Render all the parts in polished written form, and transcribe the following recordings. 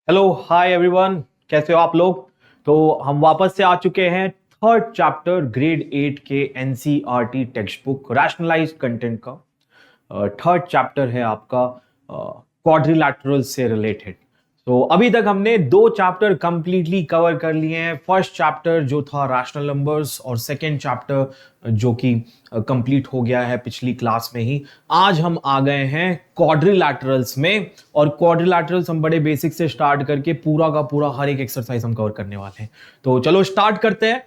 Hello hi everyone, कैसे हो आप लोग। तो हम वापस से आ चुके हैं थर्ड चैप्टर ग्रेड 8 के NCERT textbook rationalise content का। थर्ड चैप्टर है आपका क्वाड्रिलैटरल से रिलेटेड। तो अभी तक हमने दो चैप्टर कंप्लीटली कवर कर लिए हैं। फर्स्ट चैप्टर जो था रैशनल नंबर्स और सेकंड चैप्टर जो कि कंप्लीट हो गया है पिछली क्लास में ही। आज हम आ गए हैं क्वाड्रिलैटरल्स में, और क्वाड्रिलैटरल्स हम बड़े बेसिक से स्टार्ट करके पूरा का पूरा हर एक एक्सरसाइज हम कवर करने वाले हैं। तो चलो स्टार्ट करते हैं।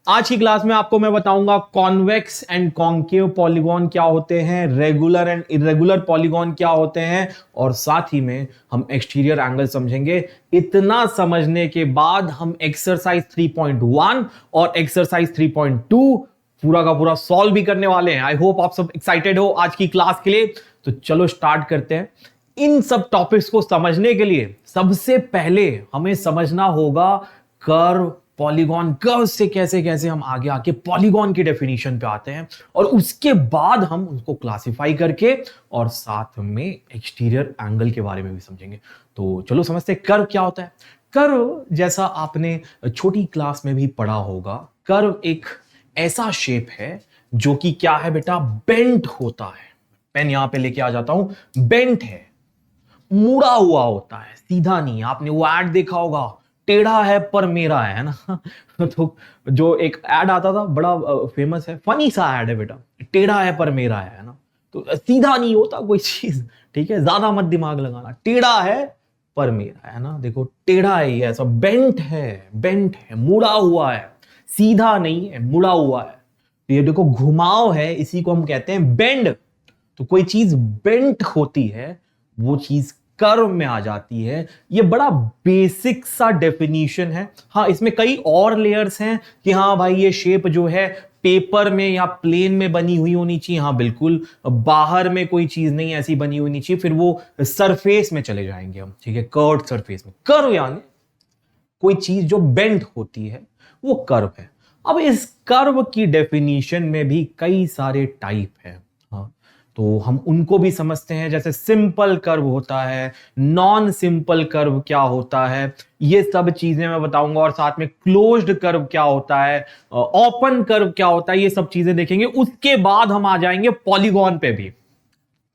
आज की क्लास में आपको मैं बताऊंगा कॉन्वेक्स एंड कॉन्केव पॉलीगॉन क्या होते हैं, रेगुलर एंड इरेगुलर पॉलीगॉन क्या होते हैं, और साथ ही में हम एक्सटीरियर एंगल समझेंगे। इतना समझने के बाद हम एक्सरसाइज 3.1 और एक्सरसाइज 3.2 पूरा का पूरा सॉल्व भी करने वाले हैं। आई होप आप सब एक्साइटेड हो आज की क्लास के लिए। तो चलो स्टार्ट करते हैं। इन सब टॉपिक्स को समझने के लिए सबसे पहले हमें समझना होगा कर्व, पॉलीगॉन। कर्व से कैसे कैसे हम आगे आके पॉलीगॉन की डेफिनेशन पे आते हैं, और उसके बाद हम उसको क्लासिफाई करके और साथ में एक्सटीरियर एंगल के बारे में भी समझेंगे। तो चलो समझते हैं कर्व क्या होता है। कर्व जैसा आपने छोटी क्लास में भी पढ़ा होगा, कर्व एक ऐसा शेप है जो कि क्या है बेटा, बेंट होता है। पेन यहां पे लेके आ जाता हूं। बेंट है, मुड़ा हुआ होता है, सीधा नहीं। आपने वो ऐड देखा होगा, टेढ़ा है पर मेरा है ना। तो जो एक ऐड आता था बड़ा फेमस है, फनी सा ऐड है बेटा, टेढ़ा है पर मेरा है ना। तो सीधा नहीं होता कोई चीज, ठीक है, ज्यादा मत दिमाग लगाना। टेढ़ा है पर मेरा है ना, देखो टेढ़ा है, ये ऐसा बेंट है, बेंट है, मुड़ा हुआ है, सीधा नहीं है, मुड़ा हुआ है। तो ये देखो घुमाव है, इसी को हम कहते हैं बेंड। तो कोई चीज बेंट होती है वो चीज कर्व में आ जाती है। ये बड़ा बेसिक सा डेफिनेशन है। हाँ, इसमें कई और लेयर्स हैं कि हाँ भाई ये शेप जो है पेपर में या प्लेन में बनी हुई होनी चाहिए। हाँ बिल्कुल, बाहर में कोई चीज नहीं ऐसी बनी होनी चाहिए, फिर वो सरफेस में चले जाएंगे हम, ठीक है, कर्व सरफेस में। कर्व यानी कोई चीज जो बेंड होती है वो कर्व है। अब इस कर्व की डेफिनेशन में भी कई सारे टाइप हैं। हाँ, तो हम उनको भी समझते हैं। जैसे सिंपल कर्व होता है, नॉन सिंपल कर्व क्या होता है, ये सब चीजें मैं बताऊंगा। और साथ में क्लोज्ड कर्व क्या होता है, ओपन कर्व क्या होता है, ये सब चीजें देखेंगे। उसके बाद हम आ जाएंगे पॉलीगॉन पे भी।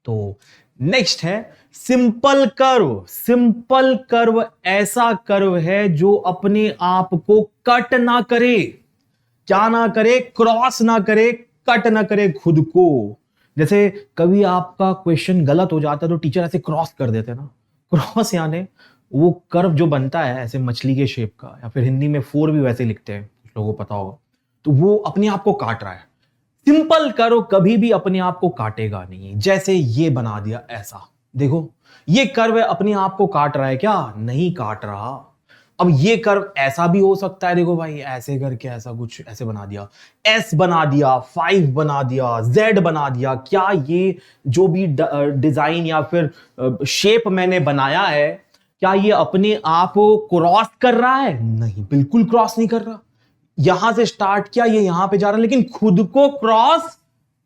तो नेक्स्ट है सिंपल कर्व। सिंपल कर्व ऐसा कर्व है जो अपने आप को कट ना करे, क्या ना करे, क्रॉस ना करे, कट ना करे खुद को। जैसे कभी आपका क्वेश्चन गलत हो जाता है तो टीचर ऐसे क्रॉस कर देते हैं ना। क्रॉस यानी वो कर्व जो बनता है ऐसे मछली के शेप का, या फिर हिंदी में फोर भी वैसे लिखते हैं, कुछ लोगों को पता होगा। तो वो अपने आप को काट रहा है। सिंपल कर्व कभी भी अपने आप को काटेगा नहीं। जैसे ये बना दिया ऐसा, देखो ये कर्व अपने आप को काट रहा है क्या? नहीं काट रहा। अब ये कर्व ऐसा भी हो सकता है, देखो भाई ऐसे करके ऐसा कुछ ऐसे बना दिया, एस बना दिया, 5 बना दिया, जेड बना दिया। क्या ये जो भी डिजाइन या फिर शेप मैंने बनाया है, क्या ये अपने आप को क्रॉस कर रहा है? नहीं, बिल्कुल क्रॉस नहीं कर रहा। यहां से स्टार्ट किया, ये यहां पे जा रहा है, लेकिन खुद को क्रॉस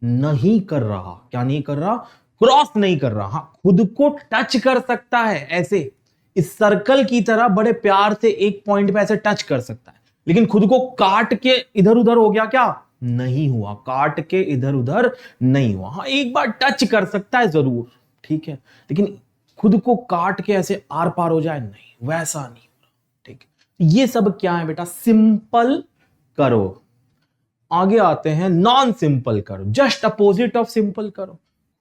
नहीं कर रहा। क्या नहीं कर रहा? क्रॉस नहीं कर रहा। हाँ, खुद को टच कर सकता है ऐसे, इस सर्कल की तरह बड़े प्यार से एक पॉइंट पे ऐसे टच कर सकता है, लेकिन खुद को काट के इधर उधर हो गया क्या? नहीं हुआ। काट के इधर उधर नहीं हुआ। हाँ, एक बार टच कर सकता है जरूर, ठीक है, लेकिन खुद को काट के ऐसे आर पार हो जाए, नहीं, वैसा नहीं हो रहा, ठीक है। ये सब क्या है बेटा? Simple curve. आगे आते हैं non simple curve, just opposite of simple curve,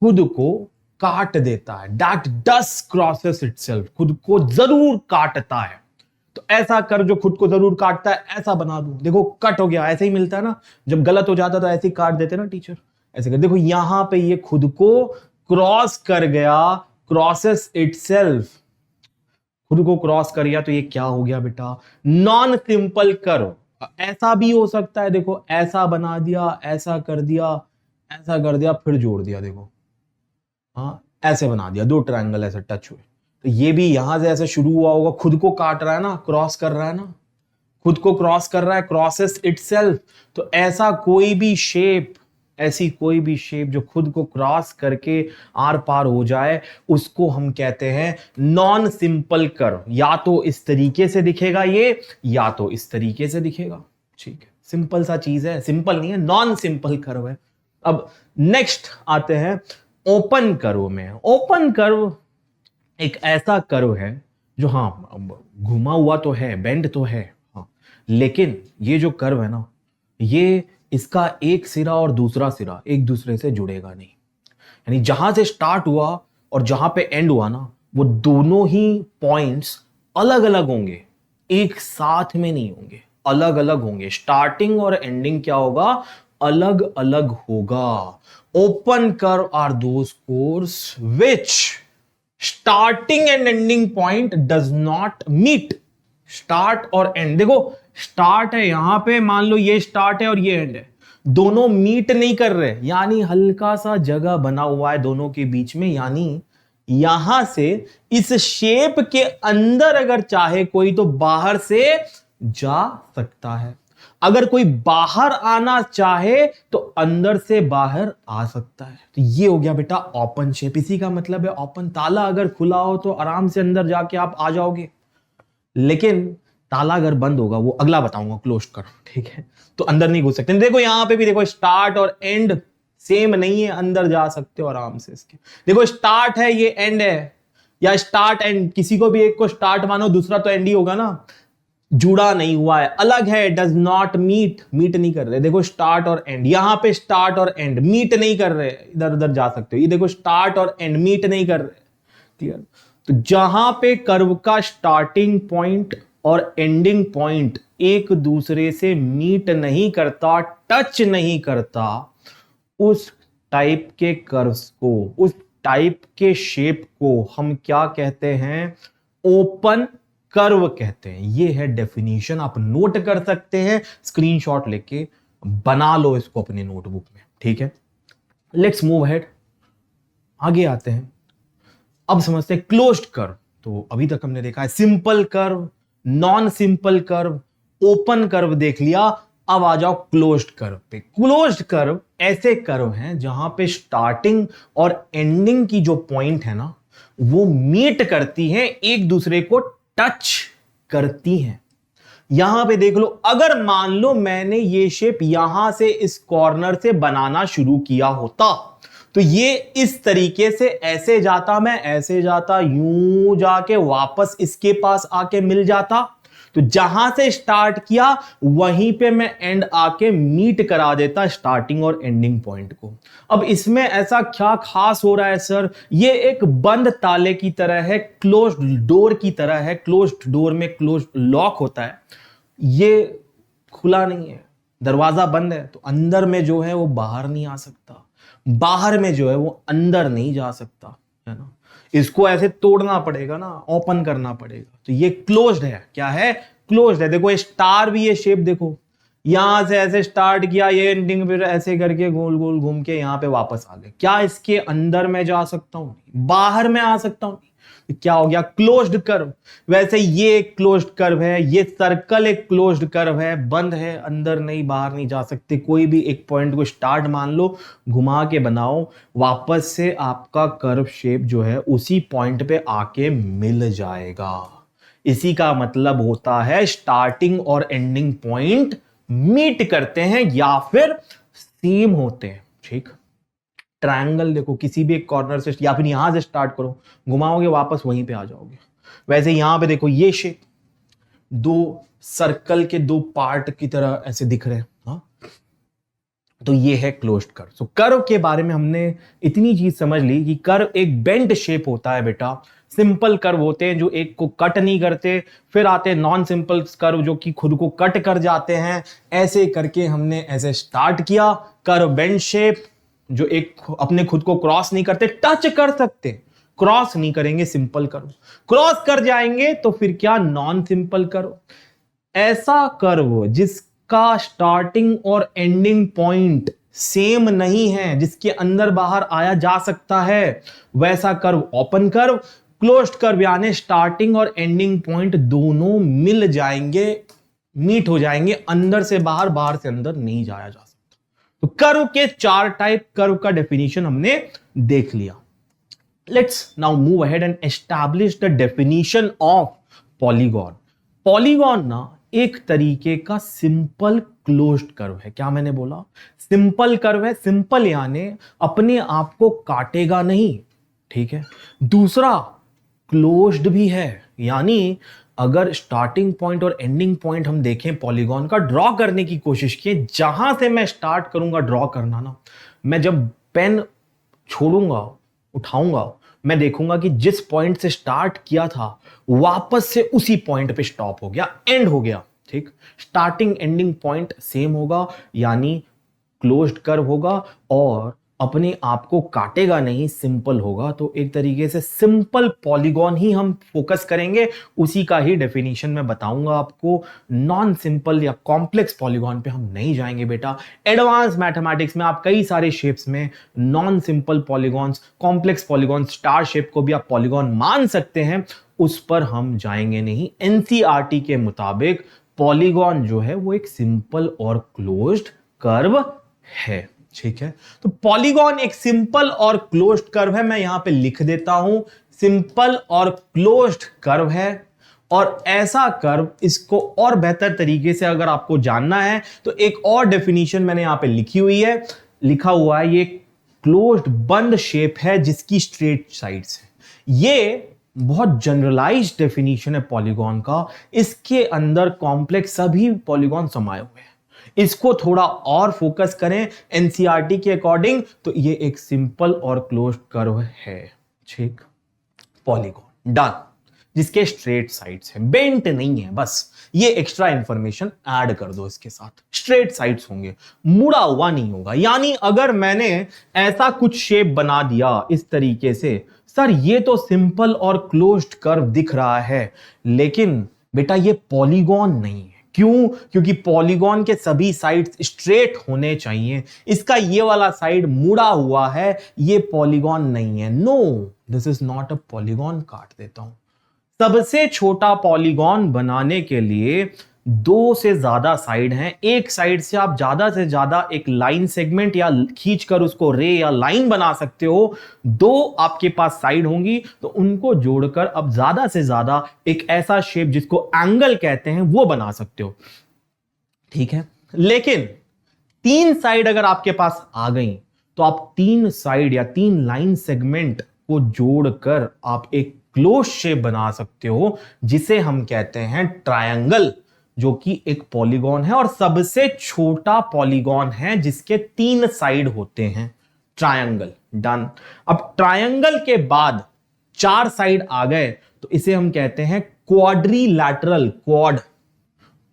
खुद को काट देता है। दैट डस क्रॉसेस इटसेल्फ, खुद को जरूर काटता है। तो ऐसा कर्व जो खुद को जरूर काटता है, ऐसा बना दूं, देखो कट हो गया। ऐसे ही मिलता है ना, जब गलत हो जाता तो ऐसे ही काट देते ना टीचर, ऐसे कर। देखो यहां पे ये खुद को क्रॉस कर गया, क्रॉसेस इटसेल्फ, खुद को क्रॉस कर गया। तो ये क्या हो गया बेटा? Non simple curve. ऐसा भी हो सकता है, देखो ऐसा बना दिया, ऐसा कर दिया, ऐसा कर दिया, फिर जोड़ दिया, देखो हाँ ऐसे बना दिया, दो ट्रायंगल ऐसे टच हुए। तो ये भी यहां से ऐसे शुरू हुआ होगा, खुद को काट रहा है ना, क्रॉस कर रहा है ना, खुद को क्रॉस कर रहा है, क्रॉसेस इटसेल्फ। तो ऐसा कोई भी शेप ऐसी कोई भी शेप जो खुद को क्रॉस करके आर पार हो जाए उसको हम कहते हैं नॉन सिंपल कर्व। या तो इस तरीके से दिखेगा ये, या तो इस तरीके से दिखेगा। ठीक है, सिंपल सा चीज है, सिंपल नहीं है, नॉन सिंपल कर्व है। अब नेक्स्ट आते हैं ओपन कर्व में। ओपन कर्व एक ऐसा कर्व है जो घुमा हुआ तो है, बेंड तो है, लेकिन ये जो कर्व है ना, ये इसका एक सिरा और दूसरा सिरा एक दूसरे से जुड़ेगा नहीं। यानी जहां से स्टार्ट हुआ और जहां पे एंड हुआ ना, वो दोनों ही पॉइंट्स अलग अलग होंगे, एक साथ में नहीं होंगे, अलग अलग होंगे। स्टार्टिंग और एंडिंग क्या होगा, अलग अलग होगा। Open curve are those curves which starting and ending point does not meet. Start और एंड, देखो स्टार्ट है यहां पे, मान लो ये स्टार्ट है और ये एंड है, दोनों मीट नहीं कर रहे, यानी हल्का सा जगह बना हुआ है दोनों के बीच में। यानी यहां से इस शेप के अंदर अगर चाहे कोई तो बाहर से जा सकता है, अगर कोई बाहर आना चाहे तो अंदर से बाहर आ सकता है। तो ये हो गया बेटा ओपन शेप। इसी का मतलब है ओपन। ताला अगर खुला हो तो आराम से अंदर जाके आप आ जाओगे, लेकिन ताला अगर बंद होगा, वो अगला बताऊंगा, क्लोज कर, ठीक है, तो अंदर नहीं घुस सकते। देखो यहां पे भी देखो स्टार्ट और एंड सेम नहीं है, अंदर जा सकते हो आराम से इसके। देखो स्टार्ट है, ये एंड है, या स्टार्ट एंड, किसी को भी एक को स्टार्ट मानो, दूसरा तो एंड ही होगा ना, जुड़ा नहीं हुआ है, अलग है, डज नॉट मीट, मीट नहीं कर रहे। देखो स्टार्ट और एंड, यहां पे स्टार्ट और एंड मीट नहीं कर रहे, इधर उधर जा सकते हो। ये देखो स्टार्ट और एंड मीट नहीं कर रहे, क्लियर। तो जहां पे कर्व का स्टार्टिंग पॉइंट और एंडिंग पॉइंट एक दूसरे से मीट नहीं करता, टच नहीं करता, उस टाइप के कर्व्स को, उस टाइप के शेप को हम क्या कहते हैं, ओपन कर्व कहते हैं। ये है डेफिनेशन, आप नोट कर सकते हैं, स्क्रीनशॉट लेके बना लो इसको अपने नोटबुक में, ठीक है। लेट्स मूव अहेड, आगे आते हैं। अब समझते हैं क्लोज्ड कर्व। तो अभी तक हमने देखा है simple curve, non simple curve, open curve देख लिया। अब आ जाओ क्लोज्ड कर्व पे। क्लोज्ड कर्व ऐसे कर्व हैं जहां पे स्टार्टिंग और एंडिंग की जो पॉइंट है ना, वो मीट करती हैं, एक दूसरे को टच करती हैं। यहां पे देख लो, अगर मान लो मैंने ये शेप यहां से इस कॉर्नर से बनाना शुरू किया होता, तो ये इस तरीके से ऐसे जाता, मैं ऐसे जाता, यूं जाके वापस इसके पास आके मिल जाता। तो जहां से स्टार्ट किया वहीं पे मैं एंड आके मीट करा देता स्टार्टिंग और एंडिंग पॉइंट को। अब इसमें ऐसा क्या खास हो रहा है सर, ये एक बंद ताले की तरह है, क्लोज्ड डोर की तरह है। क्लोज्ड डोर में क्लोज्ड लॉक होता है, ये खुला नहीं है, दरवाजा बंद है, तो अंदर में जो है वो बाहर नहीं आ सकता, बाहर में जो है वो अंदर नहीं जा सकता, है ना। इसको ऐसे तोड़ना पड़ेगा ना, ओपन करना पड़ेगा। तो ये क्लोज्ड है, क्या है, क्लोज्ड है। देखो स्टार भी, ये शेप देखो, यहां से ऐसे स्टार्ट किया, ये एंडिंग फिर ऐसे करके गोल गोल घूम के यहां पे वापस आ गए। क्या इसके अंदर में जा सकता हूं, बाहर में आ सकता हूं, क्या हो गया, क्लोज्ड कर्व। वैसे ये एक क्लोज्ड कर्व है, ये सर्कल एक क्लोज्ड कर्व है, बंद है, अंदर नहीं बाहर नहीं जा सकते। कोई भी एक पॉइंट को स्टार्ट मान लो, घुमा के बनाओ, वापस से आपका कर्व शेप जो है उसी पॉइंट पे आके मिल जाएगा। इसी का मतलब होता है स्टार्टिंग और एंडिंग पॉइंट मीट करते हैं या फिर सेम होते हैं, ठीक। ट्रायंगल देखो, किसी भी एक कॉर्नर से या फिर यहां से स्टार्ट करो, घुमाओगे वापस वहीं पे आ जाओगे। वैसे यहां पे देखो, ये शेप दो सर्कल के दो पार्ट की तरह ऐसे दिख रहे हैं, हाँ? तो ये है क्लोज्ड कर्व। सो कर्व के बारे में हमने इतनी चीज समझ ली कि कर्व एक बेंड शेप होता है बेटा। सिंपल कर्व होते हैं जो एक को कट नहीं करते, फिर आते हैं नॉन सिंपल कर्व जो कि खुद को कट कर जाते हैं। ऐसे करके हमने ऐसे स्टार्ट किया, कर्व बेंड शेप जो एक अपने खुद को क्रॉस नहीं करते, टच कर सकते, क्रॉस नहीं करेंगे सिंपल कर्व, क्रॉस कर जाएंगे तो फिर क्या, नॉन सिंपल कर्व। ऐसा कर्व जिसका स्टार्टिंग और एंडिंग पॉइंट सेम नहीं है, जिसके अंदर बाहर आया जा सकता है, वैसा curve open curve. Closed curve यानी स्टार्टिंग और एंडिंग पॉइंट दोनों मिल जाएंगे, मीट हो जाएंगे, अंदर से बाहर, बाहर से अंदर नहीं जाया जा सकता। तो कर्व के 4 टाइप, कर्व का डेफिनेशन हमने देख लिया। Let's now move ahead and establish the definition of polygon. Polygon ना एक तरीके का सिंपल क्लोज्ड कर्व है। क्या मैंने बोला? सिंपल कर्व है। सिंपल यानी अपने आप को काटेगा नहीं, ठीक है। दूसरा, क्लोज्ड भी है, यानी अगर स्टार्टिंग पॉइंट और एंडिंग पॉइंट हम देखें पॉलीगॉन का, ड्रॉ करने की कोशिश किए, जहां से मैं स्टार्ट करूंगा ड्रॉ करना ना, मैं जब पेन छोड़ूंगा, उठाऊंगा, मैं देखूंगा कि जिस पॉइंट से स्टार्ट किया था वापस से उसी पॉइंट पे स्टॉप हो गया, एंड हो गया, ठीक। स्टार्टिंग एंडिंग पॉइंट सेम होगा, यानी क्लोज्ड कर्व होगा और अपने आप को काटेगा नहीं, सिंपल होगा। तो एक तरीके से सिंपल पॉलीगॉन ही हम फोकस करेंगे, उसी का ही डेफिनेशन मैं बताऊंगा आपको। नॉन सिंपल या कॉम्प्लेक्स पॉलीगॉन पे हम नहीं जाएंगे बेटा। एडवांस मैथमेटिक्स में आप कई सारे शेप्स में non simple polygons, complex polygons, star shape को भी आप पॉलीगॉन मान सकते हैं, उस पर हम जाएंगे नहीं। एनसीईआरटी के मुताबिक पॉलीगॉन जो है वो एक सिंपल और क्लोज्ड कर्व है, ठीक है। तो पॉलीगॉन एक सिंपल और क्लोज्ड कर्व है। मैं यहां पे लिख देता हूं, सिंपल और क्लोज्ड कर्व है। और ऐसा कर्व, इसको और बेहतर तरीके से अगर आपको जानना है तो एक और डेफिनेशन मैंने यहां पे लिखी हुई है, लिखा हुआ है, ये क्लोज्ड बंद शेप है जिसकी स्ट्रेट साइड्स है। ये बहुत जनरलाइज्ड डेफिनेशन है पॉलीगॉन का, इसके अंदर कॉम्प्लेक्स सभी पॉलीगॉन समाये हुए हैं। इसको थोड़ा और फोकस करें एनसीईआरटी के अकॉर्डिंग तो ये एक सिंपल और क्लोज्ड कर्व है, ठीक। पॉलीगॉन डन, जिसके स्ट्रेट साइड्स हैं, बेंट नहीं है, बस ये एक्स्ट्रा इंफॉर्मेशन ऐड कर दो इसके साथ। स्ट्रेट साइड्स होंगे, मुड़ा हुआ नहीं होगा। यानी अगर मैंने ऐसा कुछ शेप बना दिया इस तरीके से, सर ये तो सिंपल और क्लोज्ड कर्व दिख रहा है, लेकिन बेटा ये पॉलीगॉन नहीं है। क्यों? क्योंकि पॉलीगॉन के सभी साइड्स स्ट्रेट होने चाहिए, इसका ये वाला साइड मुड़ा हुआ है, ये पॉलीगॉन नहीं है। No, this is not a polygon. काट देता हूं। सबसे छोटा पॉलीगॉन बनाने के लिए 2 से ज्यादा साइड हैं। एक साइड से आप ज्यादा से ज्यादा एक लाइन सेगमेंट या खींचकर उसको रे या लाइन बना सकते हो। 2 आपके पास साइड होंगी तो उनको जोड़कर अब ज्यादा से ज्यादा एक ऐसा शेप जिसको एंगल कहते हैं वो बना सकते हो, ठीक है। लेकिन 3 साइड अगर आपके पास आ गई तो आप 3 साइड या 3 लाइन सेगमेंट को जोड़कर आप एक क्लोज शेप बना सकते हो, जिसे हम कहते हैं ट्रायंगल, जो कि एक पॉलीगॉन है और सबसे छोटा पॉलीगॉन है जिसके 3 साइड होते हैं। Triangle done. अब ट्रायंगल के बाद 4 साइड आ गए तो इसे हम कहते हैं क्वाड्रिलैटरल।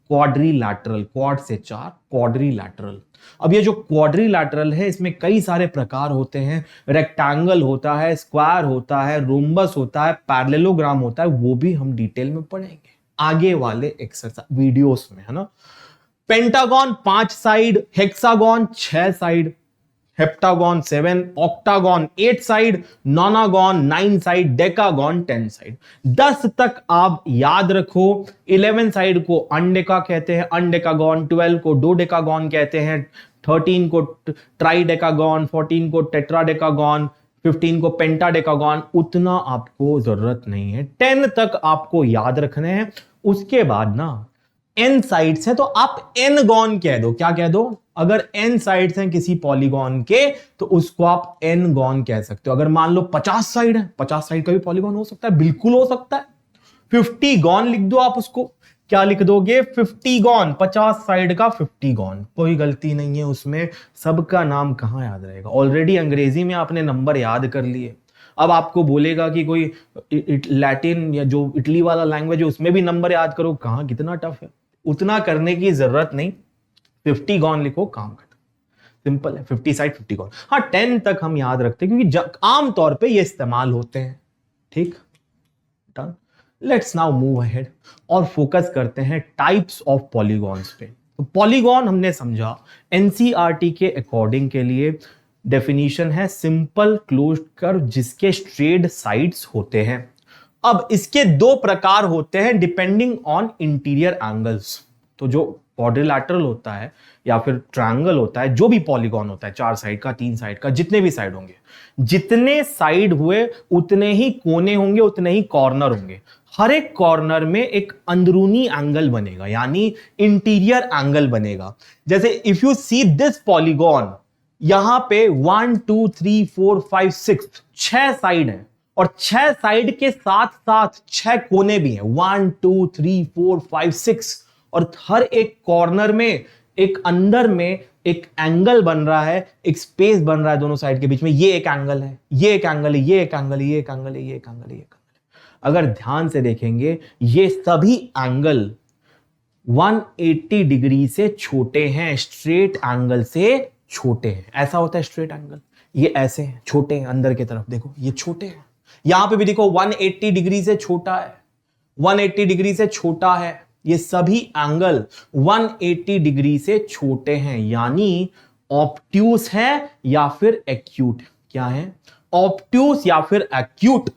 क्वाड्रिलैटरल, क्वाड से 4, क्वाड्रिलैटरल। अब ये जो क्वाड्रिलैटरल है इसमें कई सारे प्रकार होते हैं। रेक्टेंगल होता है, स्क्वायर होता है, रोम्बस होता है, पैरेललोग्राम होता है, वो भी हम डिटेल में पढ़ेंगे आगे वाले एक्सरसाइज वीडियोस में, है ना। Pentagon 5 side, hexagon 6 side, heptagon 7, octagon 8 side, नोनागन 9 side, decagon 10 side. 10 तक आप याद रखो। 11 साइड को अनडेका कहते हैं, अनडेकागन। 12 को डोडेकागन कहते हैं, 13 को ट्राइडेकागन, 14 को टेट्राडेकागन, 15 को पेंटाडेकागन। उतना आपको जरूरत नहीं है, 10 तक आपको याद रखने हैं। उसके बाद ना n साइड्स हैं तो आप n गॉन कह दो। क्या कह दो? अगर n साइड्स हैं किसी पॉलीगॉन के तो उसको आप n गॉन कह सकते हो। अगर मान लो 50 साइड है, 50 साइड का भी पॉलीगॉन हो सकता है, बिल्कुल हो सकता है। 50 गॉन लिख दो आप उसको। क्या लिख दोगे? 50 गॉन, 50 साइड का 50 गॉन। कोई गलती नहीं है उसमें, सबका नाम कहां याद रहेगा। ऑलरेडी अंग्रेजी में आपने नंबर याद कर लिए, अब आपको बोलेगा कि कोई लैटिन या जो इटली वाला लैंग्वेज है उसमें भी नंबर याद करो, कहां, कितना टफ है। उतना करने की जरूरत नहीं, 50 गॉन लिखो, काम खत्म। सिंपल है, 50 साइड 50 गॉन। हाँ 10 तक हम याद रखते हैं क्योंकि आमतौर पे ये इस्तेमाल होते हैं, ठीक। Done. Let's now move ahead और फोकस करते हैं टाइप्स ऑफ पॉलीगॉन्स पे। तो पॉलीगॉन हमने समझा, एनसीईआरटी के अकॉर्डिंग के लिए डेफिनेशन है सिंपल क्लोज्ड कर्व जिसके स्ट्रेट साइड्स होते हैं। अब इसके 2 प्रकार होते हैं डिपेंडिंग ऑन इंटीरियर एंगल्स। तो जो क्वाड्रिलैटरल होता है या फिर ट्रायंगल होता है, जो भी पॉलीगॉन होता है, 4 साइड का, 3 साइड का, जितने भी साइड होंगे, जितने साइड हुए उतने ही कोने होंगे, उतने ही कॉर्नर होंगे। हर एक कॉर्नर में एक अंदरूनी एंगल बनेगा, यानी इंटीरियर एंगल बनेगा। जैसे if you see this polygon, यहां पे 1 2 3 4 5 6 6 साइड है, और 6 साइड के साथ साथ 6 कोने भी हैं, 1 2 3 4 5 6, और हर एक कॉर्नर में एक अंदर में एक एंगल बन रहा है, एक स्पेस बन रहा है दोनों साइड के बीच में। ये एक एंगल है, ये एक एंगल है, ये एक एंगल है, ये एक एंगल है, ये एक एंगल है, ये एक एंगल है। अगर ध्यान से देखेंगे, ये सभी एंगल 180 डिग्री से छोटे हैं, स्ट्रेट एंगल से छोटे हैं। ऐसा होता है स्ट्रेट एंगल, ये ऐसे हैं, छोटे हैं, अंदर की तरफ देखो ये छोटे हैं। यहां पे भी देखो 180 डिग्री से छोटा है, 180 डिग्री से छोटा है। ये सभी एंगल 180 डिग्री से छोटे हैं, यानी ऑब्ट्यूस है या फिर एक्यूट। क्या है? ऑब्ट्यूस या फिर एक्यूट।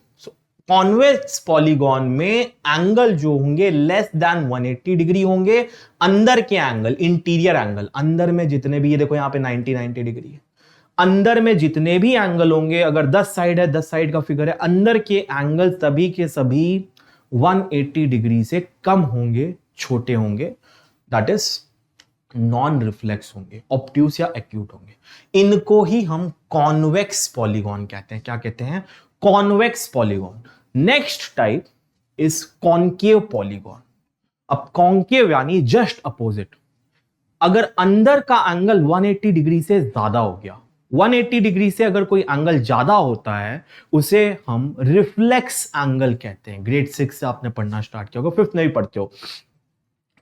कॉन्वेक्स पॉलीगॉन में एंगल जो होंगे लेस देन 180 डिग्री होंगे। अंदर के एंगल, इंटीरियर एंगल, अंदर में जितने भी, ये देखो यहां पे 90 डिग्री है, अंदर में जितने भी एंगल होंगे, अगर 10 साइड है, 10 साइड का फिगर है, अंदर के एंगल सभी के सभी 180 डिग्री से कम होंगे, छोटे होंगे, दैट इज नॉन रिफ्लेक्स होंगे, ऑब्ट्यूस या एक्यूट होंगे। इनको ही हम कॉन्वेक्स पॉलीगॉन कहते हैं। क्या कहते हैं? Convex polygon. Next type is concave polygon. अब कॉन्केव यानी जस्ट अपोजिट। अगर अंदर का एंगल 180 डिग्री से ज्यादा हो गया, 180 डिग्री से अगर कोई एंगल ज्यादा होता है, उसे हम रिफ्लेक्स एंगल कहते हैं। ग्रेड 6 से आपने पढ़ना स्टार्ट किया होगा, 5th में भी पढ़ते हो।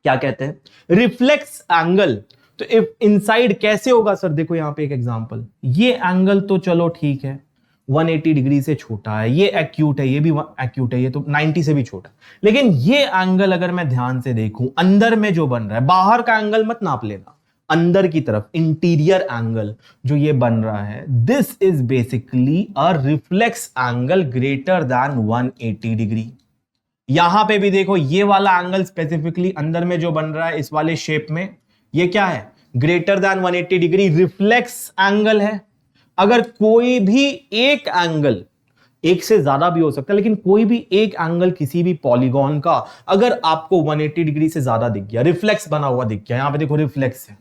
क्या कहते हैं? Reflex angle. तो इफ इनसाइड कैसे होगा सर? देखो यहां पे एक एग्जांपल, ये एंगल तो चलो ठीक है, 180 डिग्री से छोटा है, ये एक्यूट है, ये भी एक्यूट है, ये तो 90 से भी छोटा। लेकिन ये एंगल अगर मैं ध्यान से देखूं, अंदर में जो बन रहा है, बाहर का एंगल मत नाप लेना, अंदर की तरफ इंटीरियर एंगल जो ये बन रहा है, this is basically a reflex angle greater than 180 degree. यहां पे भी देखो ये वाला एंगल स्पेसिफिकली अंदर में जो बन रहा है इस वाले शेप में, ये क्या है? Greater than 180 degree, reflex angle है। अगर कोई भी एक एंगल, एक से ज्यादा भी हो सकता है, लेकिन कोई भी एक एंगल किसी भी पॉलीगॉन का अगर आपको 180 डिग्री से ज्यादा दिख गया, रिफ्लेक्स बना हुआ दिख गया, यहां पे देखो रिफ्लेक्स है,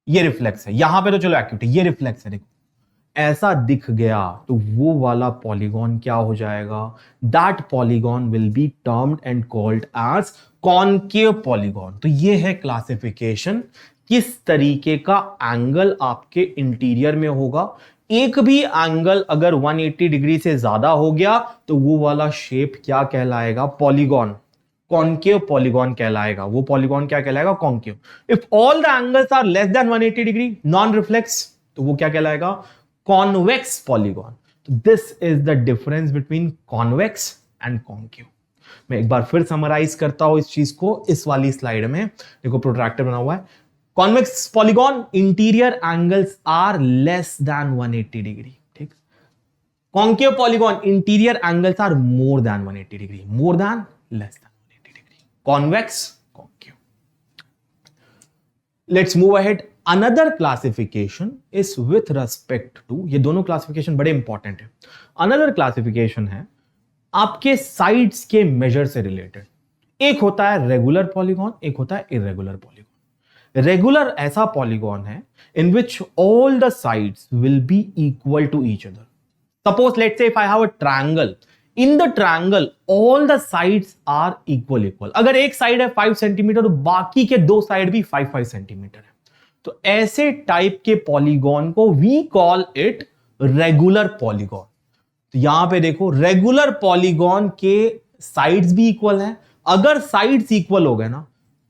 ये रिफ्लेक्स है, यहां पे तो चलो एक्यूट है, ये रिफ्लेक्स है, देखो ऐसा दिख गया, तो वो वाला पॉलीगॉन क्या हो जाएगा? That polygon will be termed and called as concave polygon. तो ये है क्लासिफिकेशन, किस तरीके का एंगल आपके इंटीरियर में होगा। एक भी एंगल अगर 180 डिग्री से ज्यादा हो गया तो वो वाला शेप क्या कहलाएगा? पॉलीगॉन, कॉन्केव पॉलीगॉन कहलाएगा। वो पॉलीगॉन क्या कहलाएगा? Concave. If all the angles are less than 180 degree, non reflex, तो वो क्या कहलाएगा? Convex polygon. तो this is the difference between convex and concave. मैं एक बार फिर समराइज करता हूं इस चीज को इस वाली स्लाइड में। देखो प्रोट्रैक्टर बना हुआ है। Convex polygon, interior angles are less than 180 degree, ठीक। Concave polygon, interior angles are more than 180 degree, more than, less than 180 degree. Convex, concave. Let's move ahead. Another classification is with respect to, ये दोनों classification बड़े important है। Another classification है आपके sides के major से related. एक होता है रेगुलर पॉलीगॉन, एक होता है इरेगुलर पॉलीगॉन। रेगुलर ऐसा पॉलीगॉन है in which all the sides will be equal to each other. Suppose let's say if I have a triangle, in the triangle all the sides are equal. अगर एक side है 5 centimetre तो बाकी के दो side भी 5 centimetre है। तो ऐसे टाइप के पॉलीगॉन को we call it regular polygon. तो यहां पे देखो रेगुलर पॉलीगॉन के साइड्स भी इक्वल हैं। अगर साइड्स इक्वल हो गए ना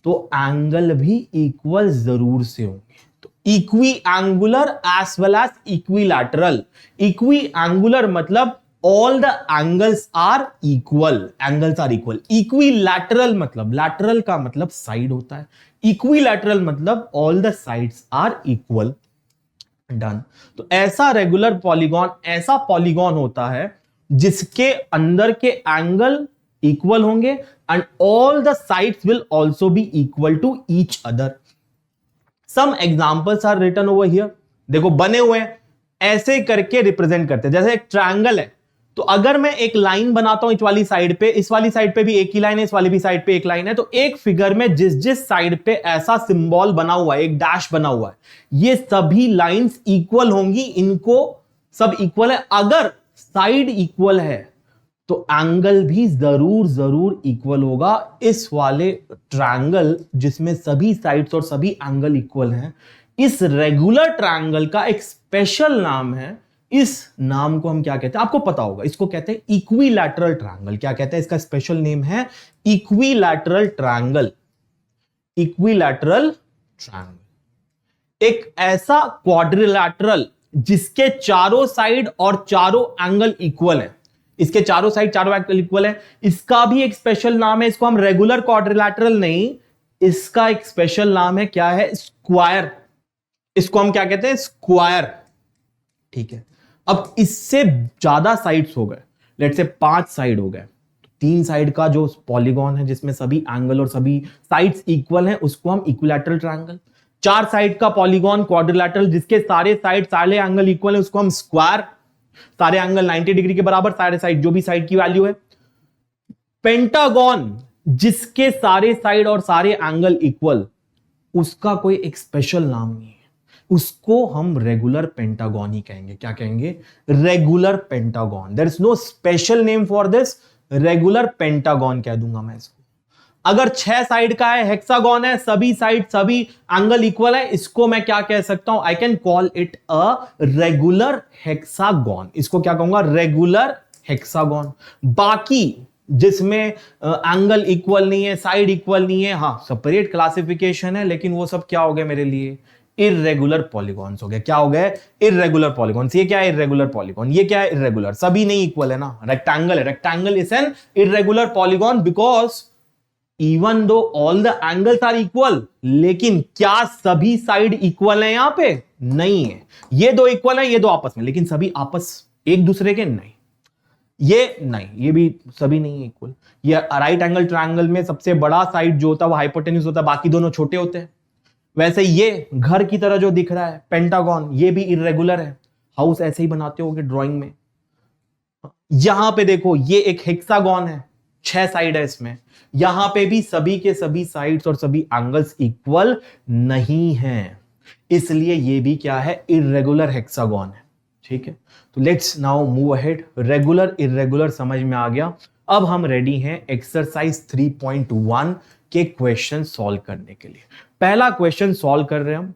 तो एंगल भी इक्वल जरूर से होंगे। तो equiangular as well as equilateral. Equiangular मतलब all the angles are equal, angles are equal. Equilateral मतलब, लैटरल का मतलब साइड होता है, इक्विलैटरल मतलब all the sides are equal. Done. तो ऐसा रेगुलर पॉलीगॉन ऐसा पॉलीगॉन होता है जिसके अंदर के एंगल इक्वल होंगे and all the sides will also be equal to each other. Some examples are written over here. देखो बने हुए हैं, ऐसे करके रिप्रेजेंट करते हैं। जैसे एक ट्रायंगल है, तो अगर मैं एक लाइन बनाता हूं इस वाली साइड पे, इस वाली साइड पे भी एक ही लाइन है, इस वाली भी साइड पे एक लाइन है, तो एक फिगर में जिस जिस साइड पे ऐसा सिंबल बना हुआ है, एक डैश बना हुआ है, ये सभी लाइंस इक्वल होंगी, इनको सब इक्वल है। अगर साइड इक्वल है तो एंगल भी जरूर जरूर इक्वल होगा। इस वाले ट्रायंगल जिसमें सभी साइड्स और सभी एंगल इक्वल हैं, इस रेगुलर ट्रायंगल का एक स्पेशल नाम है। इस नाम को हम क्या कहते हैं, आपको पता होगा, इसको कहते हैं इक्विलैटरल ट्रायंगल। क्या कहते हैं, इसका स्पेशल नेम है इक्विलैटरल ट्रायंगल। इक्विलैटरल ट्रायंगल एक ऐसा क्वाड्रिलैटरल जिसके चारों साइड और चारों एंगल इक्वल है। इसके चारों साइड चारों एंगल इक्वल है, इसका भी एक स्पेशल नाम है। इसको हम रेगुलर क्वाड्रिलैटरल नहीं, इसका एक स्पेशल नाम है, क्या है, स्क्वायर। इसको हम क्या कहते हैं, स्क्वायर। ठीक है, अब इससे ज्यादा साइड्स हो गए, लेट्स से 5 साइड हो गए, 3 साइड का जो पॉलीगॉन है जिसमें सभी एंगल और सभी साइड्स इक्वल हैं, उसको हम इक्विलैटरल ट्रायंगल। 4 साइड का पॉलीगॉन क्वाड्रिलैटरल जिसके सारे साइड सारे एंगल इक्वल है, उसको हम स्क्वायर। सारे एंगल 90 डिग्री के बराबर, सारे साइड जो भी साइड की वैल्यू है। पेंटागन जिसके सारे साइड और सारे एंगल इक्वल, उसका कोई एक स्पेशल नाम नहीं है, उसको हम रेगुलर पेंटागन ही कहेंगे। क्या कहेंगे, regular pentagon. There is no special name for this, regular pentagon कह दूंगा मैं इसको। अगर 6 साइड का है, हेक्सागन है, सभी साइड सभी एंगल इक्वल है, इसको मैं क्या कह सकता हूं, I can call it a regular hexagon. इसको क्या कहूंगा, रेगुलर हेक्सागन। बाकी जिसमें एंगल इक्वल नहीं है, साइड इक्वल नहीं है, हां सेपरेट क्लासिफिकेशन है, लेकिन वो सब क्या हो गए मेरे लिए, इर्रेगुलर पॉलीगॉन्स हो गए। क्या हो गए, इर्रेगुलर पॉलीगॉन्स। ये क्या है, इर्रेगुलर पॉलीगॉन। ये क्या है, इर्रेगुलर। सभी नहीं इक्वल है ना। रेक्टेंगल है, rectangle is an irregular polygon because even though all the angles are equal, लेकिन क्या सभी साइड इक्वल है, यहां पे नहीं है। ये दो इक्वल है, ये दो आपस में, लेकिन सभी आपस एक दूसरे के नहीं, ये नहीं, ये भी सभी नहीं है इक्वल। ये राइट एंगल ट्रायंगल में सबसे बड़ा साइड जो होता है वो हाइपोटेन्यूज होता है, बाकी दोनों छोटे होते हैं। वैसे ये घर की तरह जो दिख रहा है पेंटागन, ये भी इर्रेगुलर है। हाउस ऐसे ही बनाते होगे ड्राइंग में। यहां पे देखो, ये एक हेक्सागन है, 6 साइड है इसमें। यहां पे भी सभी के सभी साइड्स और सभी एंगल्स इक्वल नहीं हैं, इसलिए ये भी क्या है, इर्रेगुलर हेक्सागन है। ठीक है, तो let's now move ahead. Regular irregular समझ में आ गया। अब हम रेडी हैं एक्सरसाइज 3.1 के क्वेश्चन सॉल्व करने के लिए। पहला क्वेश्चन सॉल्व कर रहे हैं हम।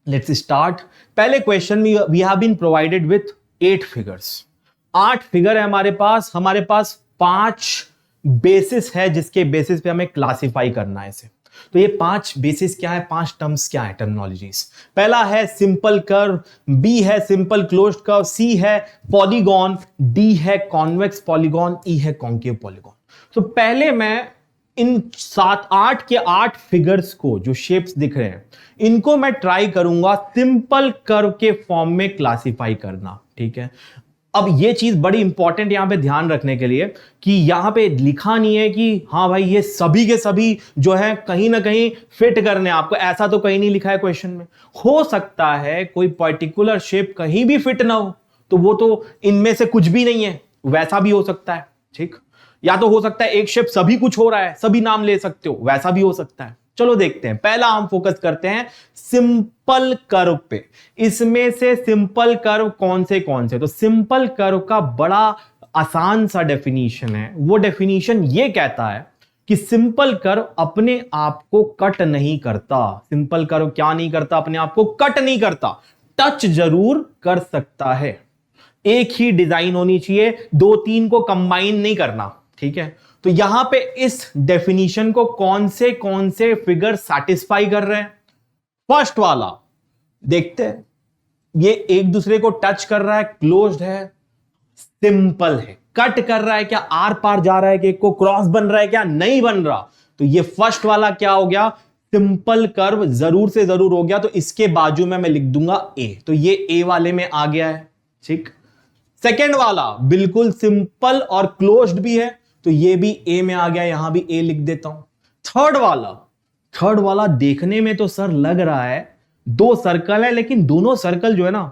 Let's start. पहले क्वेश्चन में we have been provided with 8 figures. 8 figure है हमारे पास। हमारे पास 5 बेसिस है जिसके बेसिस पे हमें क्लासिफाई करना है इसे। तो ये 5 बेसिस क्या है, 5 टर्म्स क्या है, टर्मिनोलॉजीज। पहला है सिंपल कर्व, बी है सिंपल क्लोज्ड कर्व, सी है पॉलीगॉन, डी है कॉन्वेक्स पॉलीगॉन, ई है कॉन्केव पॉलीगॉन। तो पहले मैं इन 7-8 के 8 फिगर्स को, जो शेप्स दिख रहे हैं, इनको मैं ट्राई करूंगा सिंपल कर्व के फॉर्म में क्लासिफाई करना। ठीक है, अब ये चीज बड़ी इंपॉर्टेंट यहां पे ध्यान रखने के लिए कि यहां पे लिखा नहीं है कि हाँ भाई ये सभी के सभी जो है कहीं ना कहीं फिट करने आपको, ऐसा तो कहीं नहीं लिखा है क्वेश्चन में। हो सकता है कोई पर्टिकुलर शेप कहीं भी फिट ना हो, तो वो तो इनमें से कुछ भी नहीं है, वैसा भी हो सकता है। ठीक, या तो हो सकता है एक शेप सभी कुछ हो रहा है, सभी नाम ले सकते हो, वैसा भी हो सकता है। चलो देखते हैं। पहला हम फोकस करते हैं सिंपल कर्व पे। इसमें से सिंपल कर्व कौन से, तो सिंपल कर्व का बड़ा आसान सा डेफिनेशन है। वो डेफिनेशन ये कहता है कि सिंपल कर्व अपने आप को कट नहीं करता। सिंपल कर्व क्या नहीं करता, अपने आप को कट नहीं करता, टच जरूर कर सकता है। एक ही डिजाइन होनी चाहिए, 2-3 को कंबाइन नहीं करना। ठीक है, तो यहां पे इस डेफिनेशन को कौन से फिगर सैटिस्फाई कर रहे हैं। फर्स्ट वाला देखते हैं, ये एक दूसरे को टच कर रहा है, क्लोज्ड है, सिंपल है। कट कर रहा है क्या, आर पार जा रहा है कि एक को क्रॉस बन रहा है क्या, नहीं बन रहा। तो ये फर्स्ट वाला क्या हो गया, सिंपल कर्व जरूर से जरूर हो गया। तो इसके बाजू में मैं लिख दूंगा ए, तो ये ए वाले में आ गया है। ठीक, सेकेंड वाला बिल्कुल सिंपल और क्लोज्ड भी है, तो ये भी ए में आ गया, यहां भी ए लिख देता हूं। थर्ड वाला देखने में तो सर लग रहा है दो सर्कल है, लेकिन दोनों सर्कल जो है ना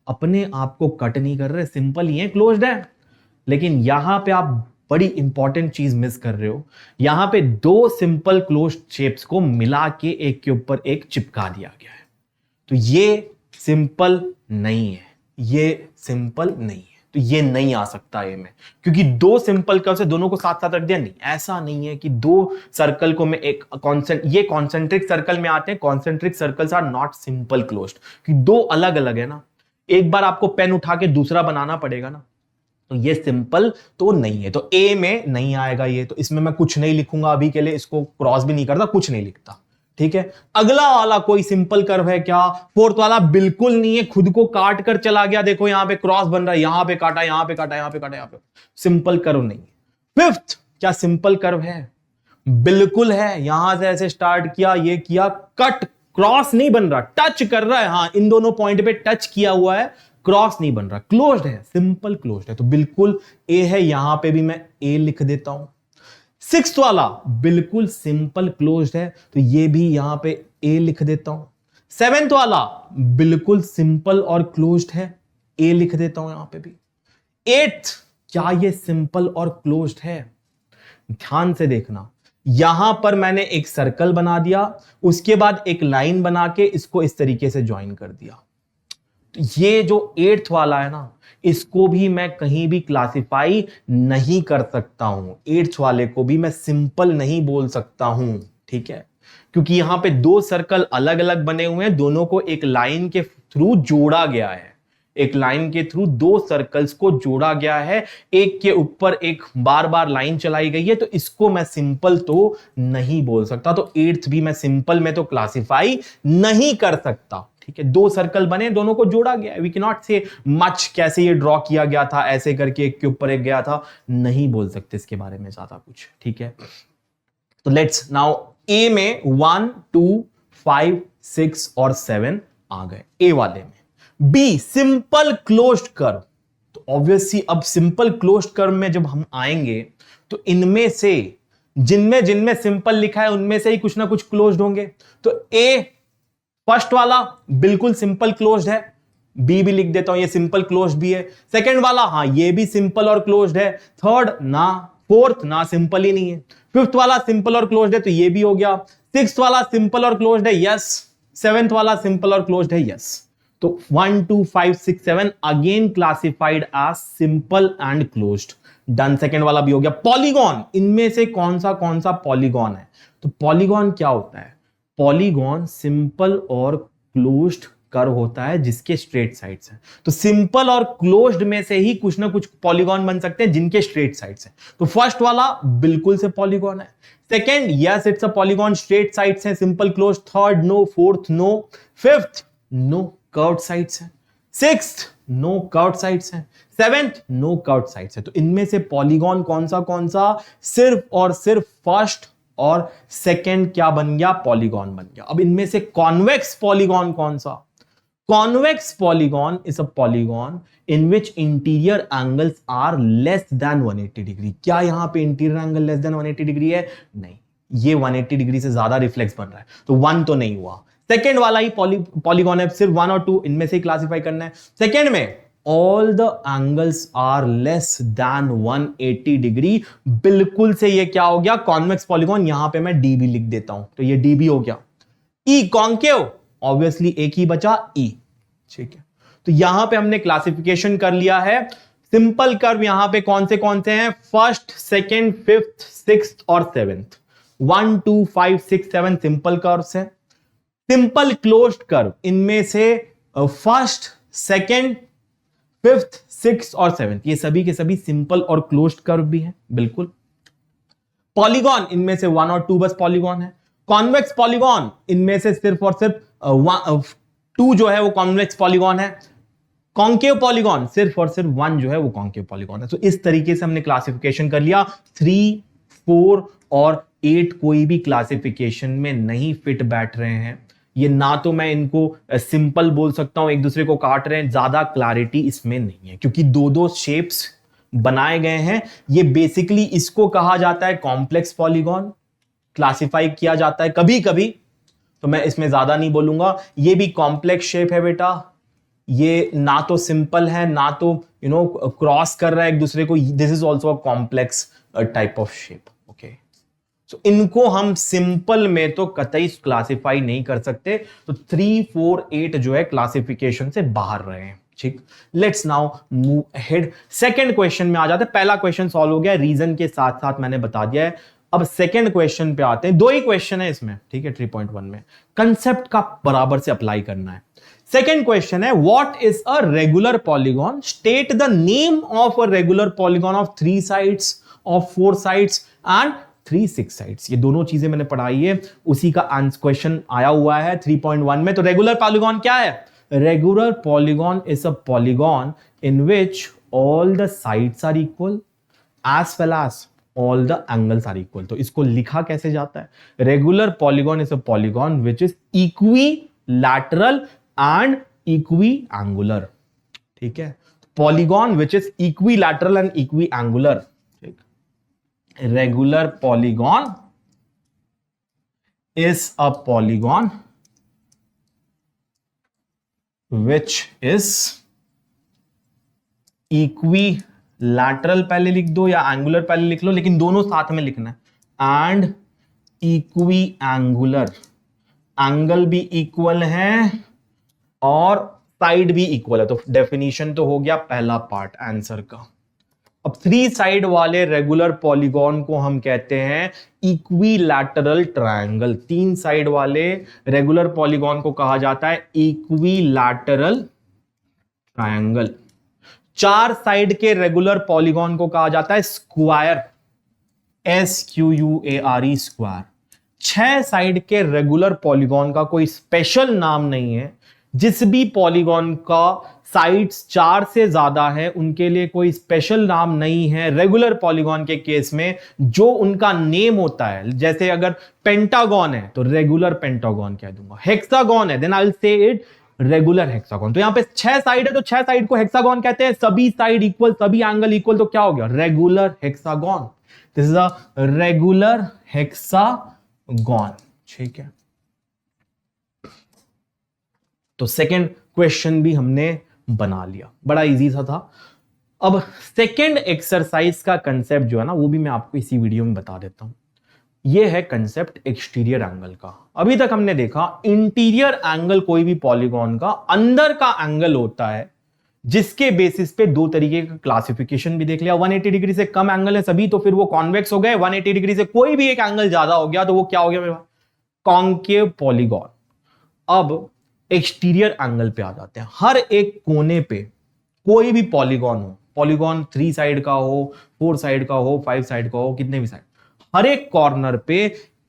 अपने आप को कट नहीं कर रहे, सिंपल ही है, क्लोज्ड है। लेकिन यहां पे आप बड़ी इंपॉर्टेंट चीज मिस कर रहे हो, यहां पे दो सिंपल क्लोज्ड शेप्स को मिला के एक के ऊपर एक चिपका दिया गया है। तो ये सिंपल नहीं है, ये सिंपल नहीं है, तो ये नहीं आ सकता ए में, क्योंकि दो सिंपल कर्व से दोनों को साथ साथ रख दिया। नहीं, ऐसा नहीं है कि दो सर्कल को मैं एक ये कॉन्सेंट्रिक सर्कल में आते हैं। Concentric circles are not simple closed, कि दो अलग अलग है ना, एक बार आपको पेन उठा के दूसरा बनाना पड़ेगा ना, तो ये सिंपल तो नहीं है, तो ए में नहीं आएगा ये। तो इसमें मैं कुछ नहीं लिखूंगा अभी के लिए, इसको क्रॉस भी नहीं करता, कुछ नहीं लिखता, ठीक है। अगला वाला कोई सिंपल कर्व है क्या? फोर्थ वाला बिल्कुल नहीं है, खुद को काट कर चला गया। देखो यहां पे क्रॉस बन रहा है, यहां पे काटा, यहां पे काटा, यहां पे काटा, यहां पे, सिंपल कर्व नहीं है। फिफ्थ, क्या सिंपल कर्व है? बिल्कुल है। यहां से ऐसे स्टार्ट किया, ये किया, कट, क्रॉस नहीं बन रहा, टच कर रहा है, हाँ इन दोनों पॉइंट पे टच किया हुआ है, क्रॉस नहीं बन रहा, क्लोज्ड है, सिंपल क्लोज्ड है, तो बिल्कुल ए है। यहां पे भी मैं ए लिख देता हूं। सिक्स्थ वाला बिल्कुल सिंपल क्लोज्ड है, तो ये भी यहां पे ए लिख देता हूं। सेवेंथ वाला बिल्कुल सिंपल और क्लोज्ड है, ए लिख देता हूं यहां पे भी। एट्थ, क्या ये सिंपल और क्लोज्ड है? ध्यान से देखना, यहां पर मैंने एक सर्कल बना दिया, उसके बाद एक लाइन बना के इसको इस तरीके से ज्वाइन कर दिया। तो ये जो एट्थ वाला है ना, इसको भी मैं कहीं भी क्लासिफाई नहीं कर सकता हूं, एट्थ वाले को भी मैं सिंपल नहीं बोल सकता हूं, ठीक है, क्योंकि यहां पे दो सर्कल अलग अलग बने हुए हैं, दोनों को एक लाइन के थ्रू जोड़ा गया है, एक लाइन के थ्रू दो सर्कल्स को जोड़ा गया है, एक के ऊपर एक बार बार लाइन चलाई गई है, तो इसको मैं सिंपल तो नहीं बोल सकता। तो एट्थ भी मैं सिंपल में तो क्लासिफाई नहीं कर सकता, ठीक है। दो सर्कल बने, दोनों को जोड़ा गया है, वी कैन नॉट से मच कैसे ये ड्रॉ किया गया था, ऐसे करके एक के ऊपर एक गया था, नहीं बोल सकते इसके बारे में ज्यादा कुछ, ठीक है। तो लेट्स नाउ, ए में 1 2 5 6 और 7 आ गए ए वाले में। बी सिंपल क्लोज्ड कर्व, तो ऑब्वियसली अब सिंपल क्लोज्ड कर्व में जब हम आएंगे तो इनमें से जिनमें जिनमें सिंपल लिखा है उनमें से ही कुछ ना कुछ क्लोज्ड होंगे। तो ए फर्स्ट वाला बिल्कुल सिंपल क्लोज्ड है, बी भी लिख देता हूं, ये सिंपल क्लोज्ड भी है। सेकंड वाला, हाँ ये भी सिंपल और क्लोज्ड है। थर्ड ना, फोर्थ ना, सिंपल ही नहीं है। फिफ्थ वाला सिंपल और क्लोज्ड है, तो ये भी हो गया। सिक्स्थ वाला सिंपल और क्लोज्ड है, यस। सेवेंथ वाला सिंपल और क्लोज्ड है, यस। तो 1 2 5 6 7 again classified as simple and closed, done. Second वाला भी हो गया। पॉलीगॉन, इनमें से कौन सा पॉलीगॉन है? तो पॉलीगॉन क्या होता है? पॉलीगॉन सिंपल और क्लोज्ड कर्व होता है जिसके स्ट्रेट साइड्स हैं। तो सिंपल और क्लोज्ड में से ही कुछ ना कुछ पॉलीगॉन बन सकते हैं जिनके स्ट्रेट साइड्स हैं। तो फर्स्ट वाला बिल्कुल से पॉलीगॉन है। Second, yes it's a polygon, straight sides हैं, simple closed. Third no, fourth no, fifth no curved sides हैं, सिक्स्थ नो कर्व्ड साइड्स हैं, सेवेंथ नो कर्व्ड साइड्स है। तो इनमें से पॉलीगॉन कौन सा? सिर्फ और सिर्फ फर्स्ट और सेकंड क्या बन गया? पॉलीगॉन बन गया। अब इनमें से कॉन्वेक्स पॉलीगॉन कौन सा? Convex polygon is a polygon in which interior angles are less than 180 degree. क्या यहां पे interior angle less than 180 degree है? नहीं, ये 180 डिग्री से ज्यादा रिफ्लेक्स बन रहा है, तो 1 तो नहीं हुआ। सेकंड वाला ही पॉलीगॉन है, सिर्फ 1 और 2 इनमें से ही क्लासिफाई करना है। सेकंड में all the angles are less than 180 degree, बिल्कुल से ये क्या हो गया? Convex polygon. यहां पे मैं डी भी लिख देता हूं, तो ये डी भी हो गया। ई कॉन्केव, ऑब्वियसली एक ही बचा, ई, ठीक है। तो यहां पे हमने क्लासिफिकेशन कर लिया है। सिंपल कर्व यहां पे कौन से हैं? फर्स्ट, सेकंड, फिफ्थ, सिक्स्थ और सेवेंथ। 1 2 5 6 7 सिंपल कर्व्स हैं। सिंपल क्लोज्ड कर्व, इनमें से फर्स्ट, सेकंड, फिफ्थ, सिक्स्थ और सेवेंथ, ये सभी के सभी सिंपल और क्लोज्ड कर्व भी हैं, बिल्कुल। पॉलीगॉन, इनमें से 1 और 2 बस पॉलीगॉन है। कॉन्वेक्स पॉलीगॉन, इनमें से सिर्फ और सिर्फ 2 जो है वो कॉन्वेक्स पॉलीगॉन है। कॉन्केव पॉलीगॉन, सिर्फ और सिर्फ 1 जो है वो कॉन्केव पॉलीगॉन है। तो इस तरीके से हमने क्लासिफिकेशन कर लिया। 3 4 और 8 कोई भी क्लासिफिकेशन में नहीं फिट बैठ रहे हैं। ये ना तो मैं इनको सिंपल बोल सकता हूं, एक दूसरे को काट रहे हैं, ज्यादा क्लैरिटी इसमें नहीं है, क्योंकि दो शेप्स बनाए गए हैं। ये बेसिकली इसको कहा जाता है कॉम्प्लेक्स पॉलीगॉन, क्लासिफाई किया जाता है कभी कभी तो मैं इसमें ज्यादा नहीं बोलूंगा। ये भी कॉम्प्लेक्स शेप है बेटा, ये ना तो सिंपल है ना तो क्रॉस कर रहा है एक दूसरे को, this is also a complex type of shape. Okay, तो इनको हम सिंपल में तो कतई क्लासिफाई नहीं कर सकते, तो 3, 4, 8 जो है क्लासिफिकेशन से बाहर रहे हैं। ठीक, let's now move ahead. Second question में आ जाते हैं। पहला क्वेश्चन सॉल्व हो गया, रीजन के साथ साथ मैंने बता दिया है। अब सेकंड क्वेश्चन पे आते हैं, दो ही क्वेश्चन है इसमें, ठीक है, 3.1 में कंसेप्ट का बराबर से अप्लाई करना है। सेकेंड क्वेश्चन है, what is a regular polygon, state the name of a regular polygon of 3 sides, of 4 sides and 3 6 sides. ये दोनों चीजें मैंने पढ़ाई है, उसी का आंसर क्वेश्चन आया हुआ है 3.1 में। तो रेगुलर पॉलीगॉन क्या है? Regular polygon is a polygon in which all the sides are equal as well as all the angles are equal. तो इसको लिखा कैसे जाता है? Regular polygon is a polygon which is equilateral and equiangular. ठीक है, polygon which is equilateral and equiangular. ठीक, regular polygon is a polygon which is equilateral पहले लिख दो या एंगुलर पहले लिख लो, लेकिन दोनों साथ में लिखना है, एंड इक्वी एंगुलर, एंगल भी इक्वल है और साइड भी इक्वल है। तो डेफिनेशन तो हो गया पहला पार्ट आंसर का। अब 3 साइड वाले रेगुलर पॉलीगॉन को हम कहते हैं इक्विलैटरल ट्रायंगल। 3 साइड वाले रेगुलर पॉलीगॉन को कहा जाता है इक्विलैटरल ट्रायंगल। 4 साइड के रेगुलर पॉलीगॉन को कहा जाता है स्क्वायर, SQUARE, स्क्वायर। 6 साइड के रेगुलर पॉलीगॉन का कोई स्पेशल नाम नहीं है। जिस भी पॉलीगॉन का साइड्स 4 से ज्यादा है उनके लिए कोई स्पेशल नाम नहीं है। रेगुलर पॉलीगॉन के केस में जो उनका नेम होता है, जैसे अगर पेंटागन है तो रेगुलर पेंटागन कह दूंगा, हेक्सागन है then I will say it regular hexagon. तो यहां पे 6 साइड है तो 6 साइड को हेक्सागन कहते हैं, सभी साइड इक्वल, सभी एंगल इक्वल, तो क्या हो गया? Regular hexagon. This is a regular hexagon. ठीक है, तो सेकंड क्वेश्चन भी हमने बना लिया, बड़ा इजी सा था। अब सेकंड एक्सरसाइज का कंसेप्ट जो है ना, वो भी मैं आपको इसी वीडियो में बता देता हूं। ये है कंसेप्ट एक्सटीरियर एंगल का। अभी तक हमने देखा इंटीरियर एंगल कोई भी पॉलीगॉन का अंदर का एंगल होता है, जिसके बेसिस पे 2 तरीके का क्लासिफिकेशन भी देख लिया। 180 डिग्री से कम एंगल है सभी, तो फिर वो कॉन्वेक्स हो गए। 180 डिग्री से कोई भी एक एंगल ज्यादा हो गया तो वो क्या हो गया मेरे पास? Concave polygon. अब एक्सटीरियर एंगल पे आ जाते हैं। हर एक कोने पे कोई भी पॉलीगॉन हो, पॉलीगॉन 3 साइड का हो, 4 साइड का हो, 5 साइड का हो, कितने भी साइड, हर एक कॉर्नर पे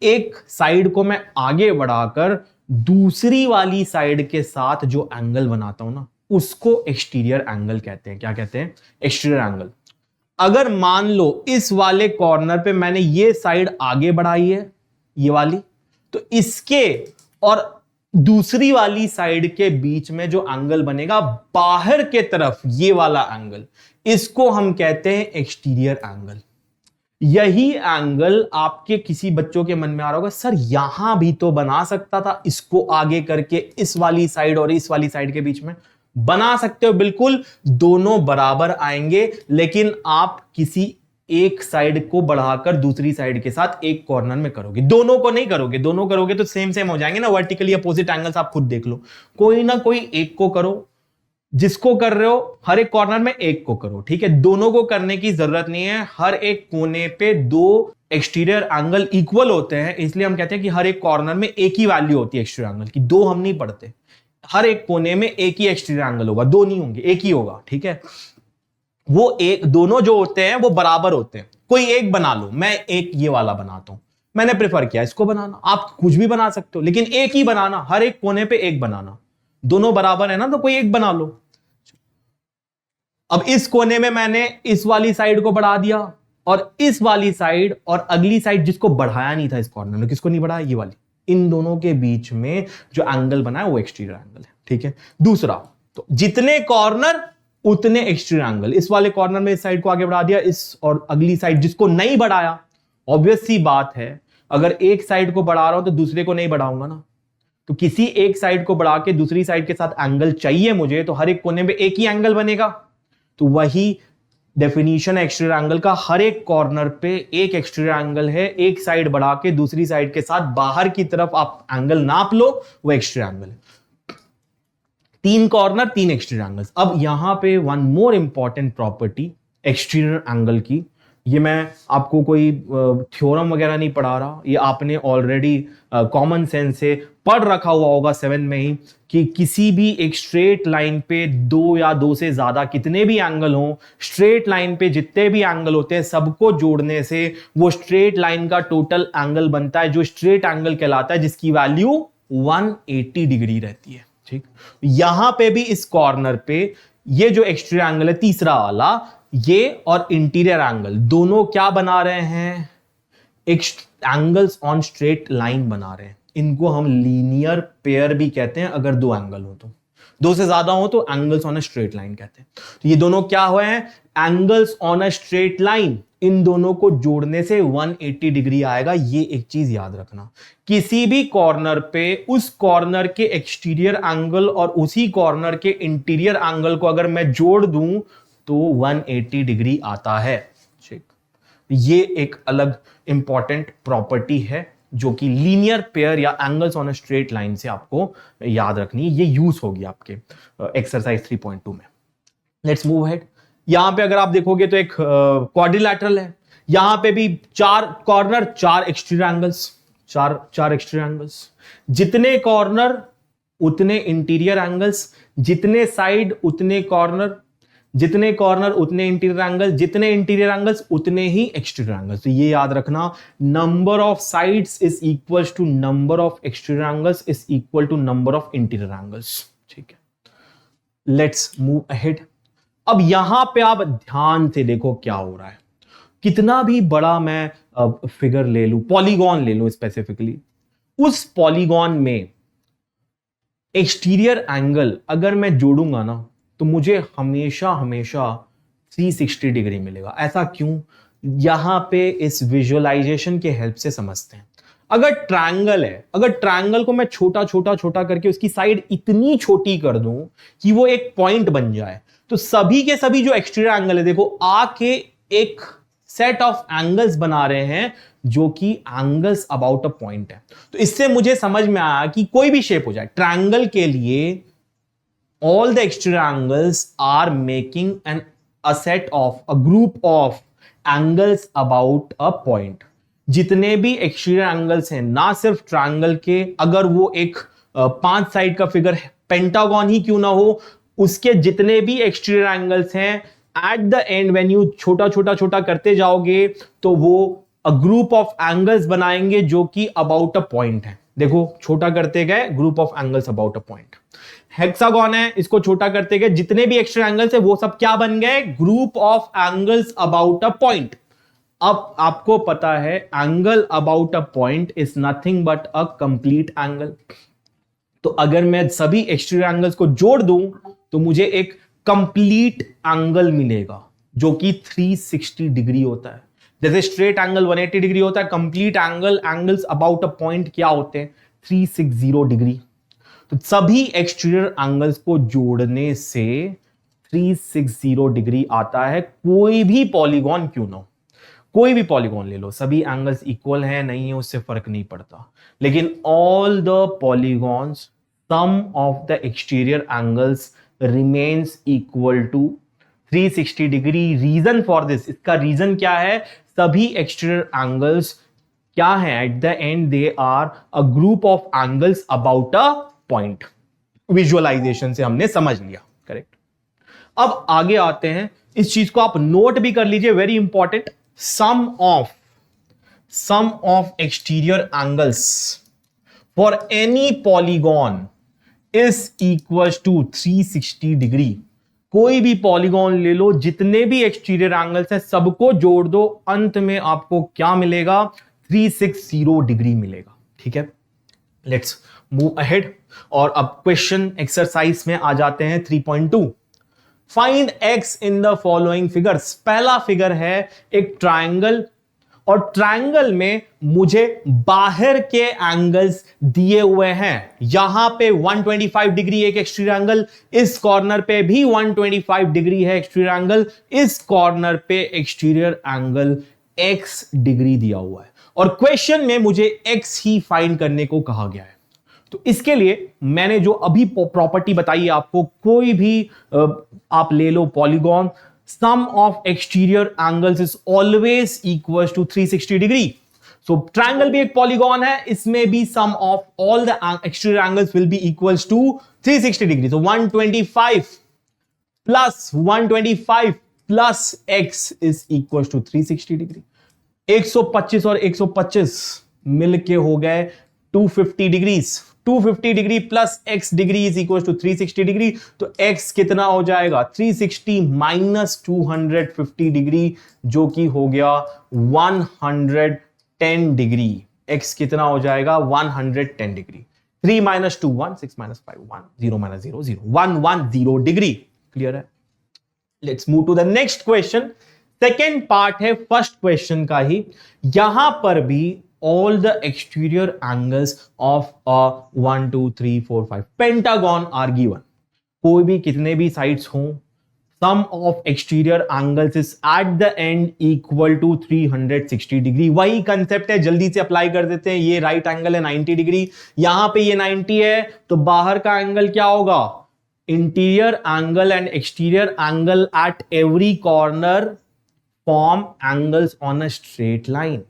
एक साइड को मैं आगे बढ़ाकर दूसरी वाली साइड के साथ जो एंगल बनाता हूं ना, उसको एक्सटीरियर एंगल कहते हैं। क्या कहते हैं? Exterior angle. अगर मान लो इस वाले कॉर्नर पे मैंने ये साइड आगे बढ़ाई है, ये वाली, तो इसके और दूसरी वाली साइड के बीच में जो एंगल बनेगा बाहर के तरफ, ये वाला एंगल, इसको हम कहते हैं एक्सटीरियर एंगल। यही एंगल आपके किसी बच्चों के मन में आ रहा होगा, सर यहां भी तो बना सकता था, इसको आगे करके इस वाली साइड और इस वाली साइड के बीच में बना सकते हो। बिल्कुल, दोनों बराबर आएंगे, लेकिन आप किसी एक साइड को बढ़ाकर दूसरी साइड के साथ एक कॉर्नर में करोगे, दोनों को नहीं करोगे। दोनों करोगे तो सेम सेम हो जाएंगे ना, वर्टिकली अपोजिट एंगल्स। आप खुद देख लो, कोई ना कोई एक को करो, जिसको कर रहे हो हर एक कॉर्नर में एक को करो। ठीक है, दोनों को करने की जरूरत नहीं है। हर एक कोने पे 2 एक्सटीरियर एंगल इक्वल होते हैं, इसलिए हम कहते हैं कि हर एक कॉर्नर में एक ही वैल्यू होती है एक्सटीरियर एंगल की। 2 हम नहीं पढ़ते, हर एक कोने में एक ही एक्सटीरियर एंगल होगा, 2 नहीं होंगे, एक ही होगा। ठीक है, वो एक दोनों जो होते हैं वो बराबर होते हैं। कोई एक बना लो, मैं एक ये वाला बनाता हूं, मैंने प्रेफर किया इसको बनाना। आप कुछ भी बना सकते हो, लेकिन एक ही बनाना, हर एक कोने पे एक बनाना। दोनों बराबर है ना, तो कोई एक बना लो। अब इस कोने में मैंने इस वाली साइड को बढ़ा दिया, और इस वाली साइड और अगली साइड जिसको बढ़ाया नहीं था इस कॉर्नर में, किसको नहीं बढ़ाया? ये वाली। इन दोनों के बीच में जो एंगल बना है वो एक्सटीरियर एंगल है। ठीक है, दूसरा, तो जितने कॉर्नर उतने एक्सटीरियर एंगल। इस वाले कॉर्नर में इस साइड को आगे बढ़ा दिया, इस और अगली साइड जिसको नहीं बढ़ाया, ऑब्वियस सी बात है, अगर एक साइड को बढ़ा रहा हूं तो दूसरे को नहीं बढ़ाऊंगा ना। तो किसी एक साइड को बढ़ा के दूसरी साइड के साथ एंगल चाहिए मुझे, तो हर एक कोने में एक ही एंगल बनेगा। तो वही डेफिनेशन है एक्सटीरियर एंगल का, हर एक कॉर्नर पे एक एक्सटीरियर एंगल है, एक साइड बढ़ा के दूसरी साइड के साथ बाहर की तरफ आप एंगल नाप लो, वो एक्सटीरियर एंगल है। 3 कॉर्नर 3 एक्सटीरियर एंगल्स। अब यहां पे one more important property exterior angle की, ये मैं आपको कोई थ्योरम वगैरह नहीं पढ़ा रहा, ये आपने ऑलरेडी कॉमन सेंस से पढ़ रखा हुआ होगा 7 में ही, कि किसी भी एक स्ट्रेट लाइन पे 2 या 2 से ज्यादा कितने भी एंगल हो, स्ट्रेट लाइन पे जितने भी एंगल होते हैं सबको जोड़ने से वो स्ट्रेट लाइन का टोटल एंगल बनता है, जो स्ट्रेट एंगल कहलाता है, जिसकी वैल्यू 180 डिग्री रहती है। ठीक, यहां पे भी इस कॉर्नर पे ये जो एक्सटीरियर एंगल है तीसरा वाला, ये और इंटीरियर एंगल दोनों क्या बना रहे हैं, एक एंगल्स ऑन स्ट्रेट लाइन बना रहे हैं। इनको हम लीनियर पेयर भी कहते हैं, अगर 2 एंगल हो तो, 2 से ज्यादा हो तो angles on a straight line कहते हैं। तो ये दोनों क्या हुए हैं, angles on a straight line. इन दोनों को जोड़ने से 180 डिग्री आएगा। ये एक चीज याद रखना, किसी भी कॉर्नर पे उस कॉर्नर के एक्सटीरियर एंगल और उसी कॉर्नर के इंटीरियर एंगल को अगर मैं जोड़ दूं तो 180 डिग्री आता है। ठीक, ये एक अलग इंपॉर्टेंट प्रॉपर्टी है जो कि लीनियर पेयर या angles on a straight line से आपको याद रखनी, ये यूज होगी आपके एक्सरसाइज 3.2 में। Let's move ahead. यहां पे अगर आप देखोगे तो एक क्वाड्रिलैटरल है, यहां पे भी 4 corner 4 exterior angles, 4 exterior angles, जितने कॉर्नर उतने इंटीरियर एंगल्स, जितने साइड उतने कॉर्नर, जितने कॉर्नर उतने इंटीरियर एंगल्स, जितने इंटीरियर एंगल्स उतने ही एक्सटीरियर एंगल्स। तो ये याद रखना, number of sides is equal to number of exterior angles is equal to number of interior angles. ठीक है, लेट्स मूव अहेड। अब यहां पे आप ध्यान से देखो क्या हो रहा है। कितना भी बड़ा मैं फिगर ले लूं, पॉलीगॉन ले लूं स्पेसिफिकली, उस पॉलीगॉन में एक्सटीरियर एंगल अगर मैं जोड़ूंगा ना तो मुझे हमेशा हमेशा 360 डिग्री मिलेगा। ऐसा क्यों, यहां पे इस विजुअलाइजेशन के हेल्प से समझते हैं। अगर ट्रायंगल है, अगर ट्रायंगल को मैं छोटा छोटा छोटा करके उसकी साइड इतनी छोटी कर दूं कि वो एक पॉइंट बन जाए, तो सभी के सभी जो एक्सटीरियर एंगल है देखो आके एक सेट ऑफ एंगल्स बना रहे हैं जो कि एंगल्स अबाउट अ पॉइंट है। तो इससे मुझे समझ में आया कि कोई भी शेप हो जाए, ट्रायंगल के लिए all the exterior angles are making a set of a group of angles about a point। जितने भी एक्सटीरियर एंगल्स हैं, ना सिर्फ ट्रायंगल के, अगर वो एक 5 साइड का फिगर पेंटागन ही क्यों ना हो, उसके जितने भी एक्सटीरियर एंगल्स हैं eight the and when you छोटा छोटा छोटा करते जाओगे तो वो अ ग्रुप ऑफ एंगल्स बनाएंगे जो कि अबाउट अ पॉइंट है। देखो छोटा करते गए, group of angles about a point. Hexagon है, इसको छोटा करते गए, जितने भी एक्स्ट्रा एंगल्स है वो सब क्या बन गए, group of angles about a point. अब आपको पता है angle about a point is nothing but a complete angle. तो अगर मैं सभी एक्सटीरियर एंगल्स को जोड़ दूं तो मुझे एक कंप्लीट एंगल मिलेगा जो कि 360 डिग्री होता है। जैसे स्ट्रेट एंगल 180 डिग्री होता है, complete angle, angles about a point क्या होते हैं, 360 डिग्री। तो सभी एक्सटीरियर एंगल्स को जोड़ने से 360 डिग्री आता है। कोई भी पॉलीगॉन क्यों ना हो, कोई भी पॉलीगॉन ले लो, सभी एंगल्स इक्वल है नहीं है उससे फर्क नहीं पड़ता, लेकिन all the polygons sum of the exterior angles remains equal to 360 degree. Reason for this, इसका रीजन क्या है, सभी एक्सटीरियर एंगल्स क्या है, at the end they are a group of angles about a point. Visualisation से हमने समझ लिया, करेक्ट। अब आगे आते हैं, इस चीज को आप नोट भी कर लीजिए, very important. Sum of exterior angles for any polygon is equal to 360 degree. कोई भी पॉलीगॉन ले लो, जितने भी एक्सटीरियर एंगल्स हैं सबको जोड़ दो, अंत में आपको क्या मिलेगा, 360 डिग्री मिलेगा। ठीक है, लेट्स मूव अहेड। और अब क्वेश्चन एक्सरसाइज में आ जाते हैं 3.2। Find x in the following figures. पहला फिगर है एक ट्रायंगल और ट्रायंगल में मुझे बाहर के एंगल्स दिए हुए हैं। यहां पे 125 डिग्री एक एक्सटीरियर एंगल, इस कॉर्नर पे भी 125 डिग्री है एक्सटीरियर एंगल, इस कॉर्नर पे एक्सटीरियर एंगल x डिग्री दिया हुआ है और क्वेश्चन में मुझे x ही फाइंड करने को कहा गया है। तो इसके लिए मैंने जो अभी प्रॉपर्टी बताई आपको, कोई भी आप ले लो polygon, sum of exterior angles is always equals to 360 degree. So triangle भी एक polygon है, इसमें भी sum of all the exterior angles will be equals to 360 degree. So 125 plus x is equals to 360 degree. 125 और 125 मिलके हो गए 250 degrees. 250 degree plus x degree is equal to 360 degree. तो x कितना हो जाएगा 360 माइनस 250 डिग्री, जो कि हो गया 110 डिग्री। x कितना हो जाएगा 110 degree. 3 minus 2 1, 6 minus 5 1, 0 minus 0 0, 110 degree. Clear है? Let's move to the next question. Second part है फर्स्ट क्वेश्चन का ही। यहां पर भी all the exterior angles of a 1 2 3 4 5 pentagon are given. कोई भी कितने भी साइड्स हों, sum of exterior angles is at the end equal to 360 degree. वही कंसेप्ट है, जल्दी से अप्लाई कर देते हैं। ये राइट एंगल है 90 डिग्री, यहां पे ये 90 है, तो बाहर का एंगल क्या होगा? Interior angle and exterior angle at every corner form angles on a straight line.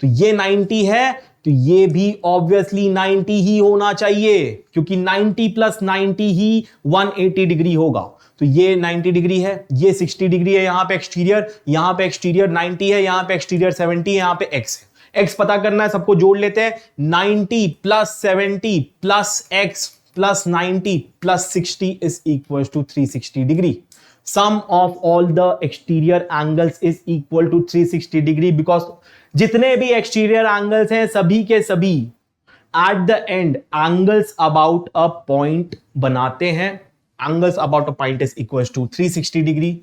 तो ये 90 है, तो ये भी ऑब्वियसली 90 ही होना चाहिए, क्योंकि 90 प्लस 90 ही 180 डिग्री होगा। तो ये 90 डिग्री है, ये 60 डिग्री है, यहां पे एक्सटीरियर 90 है, यहां पे एक्सटीरियर 70 है, यहां पे x है। x पता करना है, सबको जोड़ लेते हैं। 90 plus 70 plus x plus 90 plus 60 is equal to 360 degree. Sum of all the exterior angles is equal to 360 degree, because जितने भी एक्सटीरियर एंगल्स हैं सभी के सभी at the end angles about a point बनाते हैं। Angles about a point is equal to 360 degree.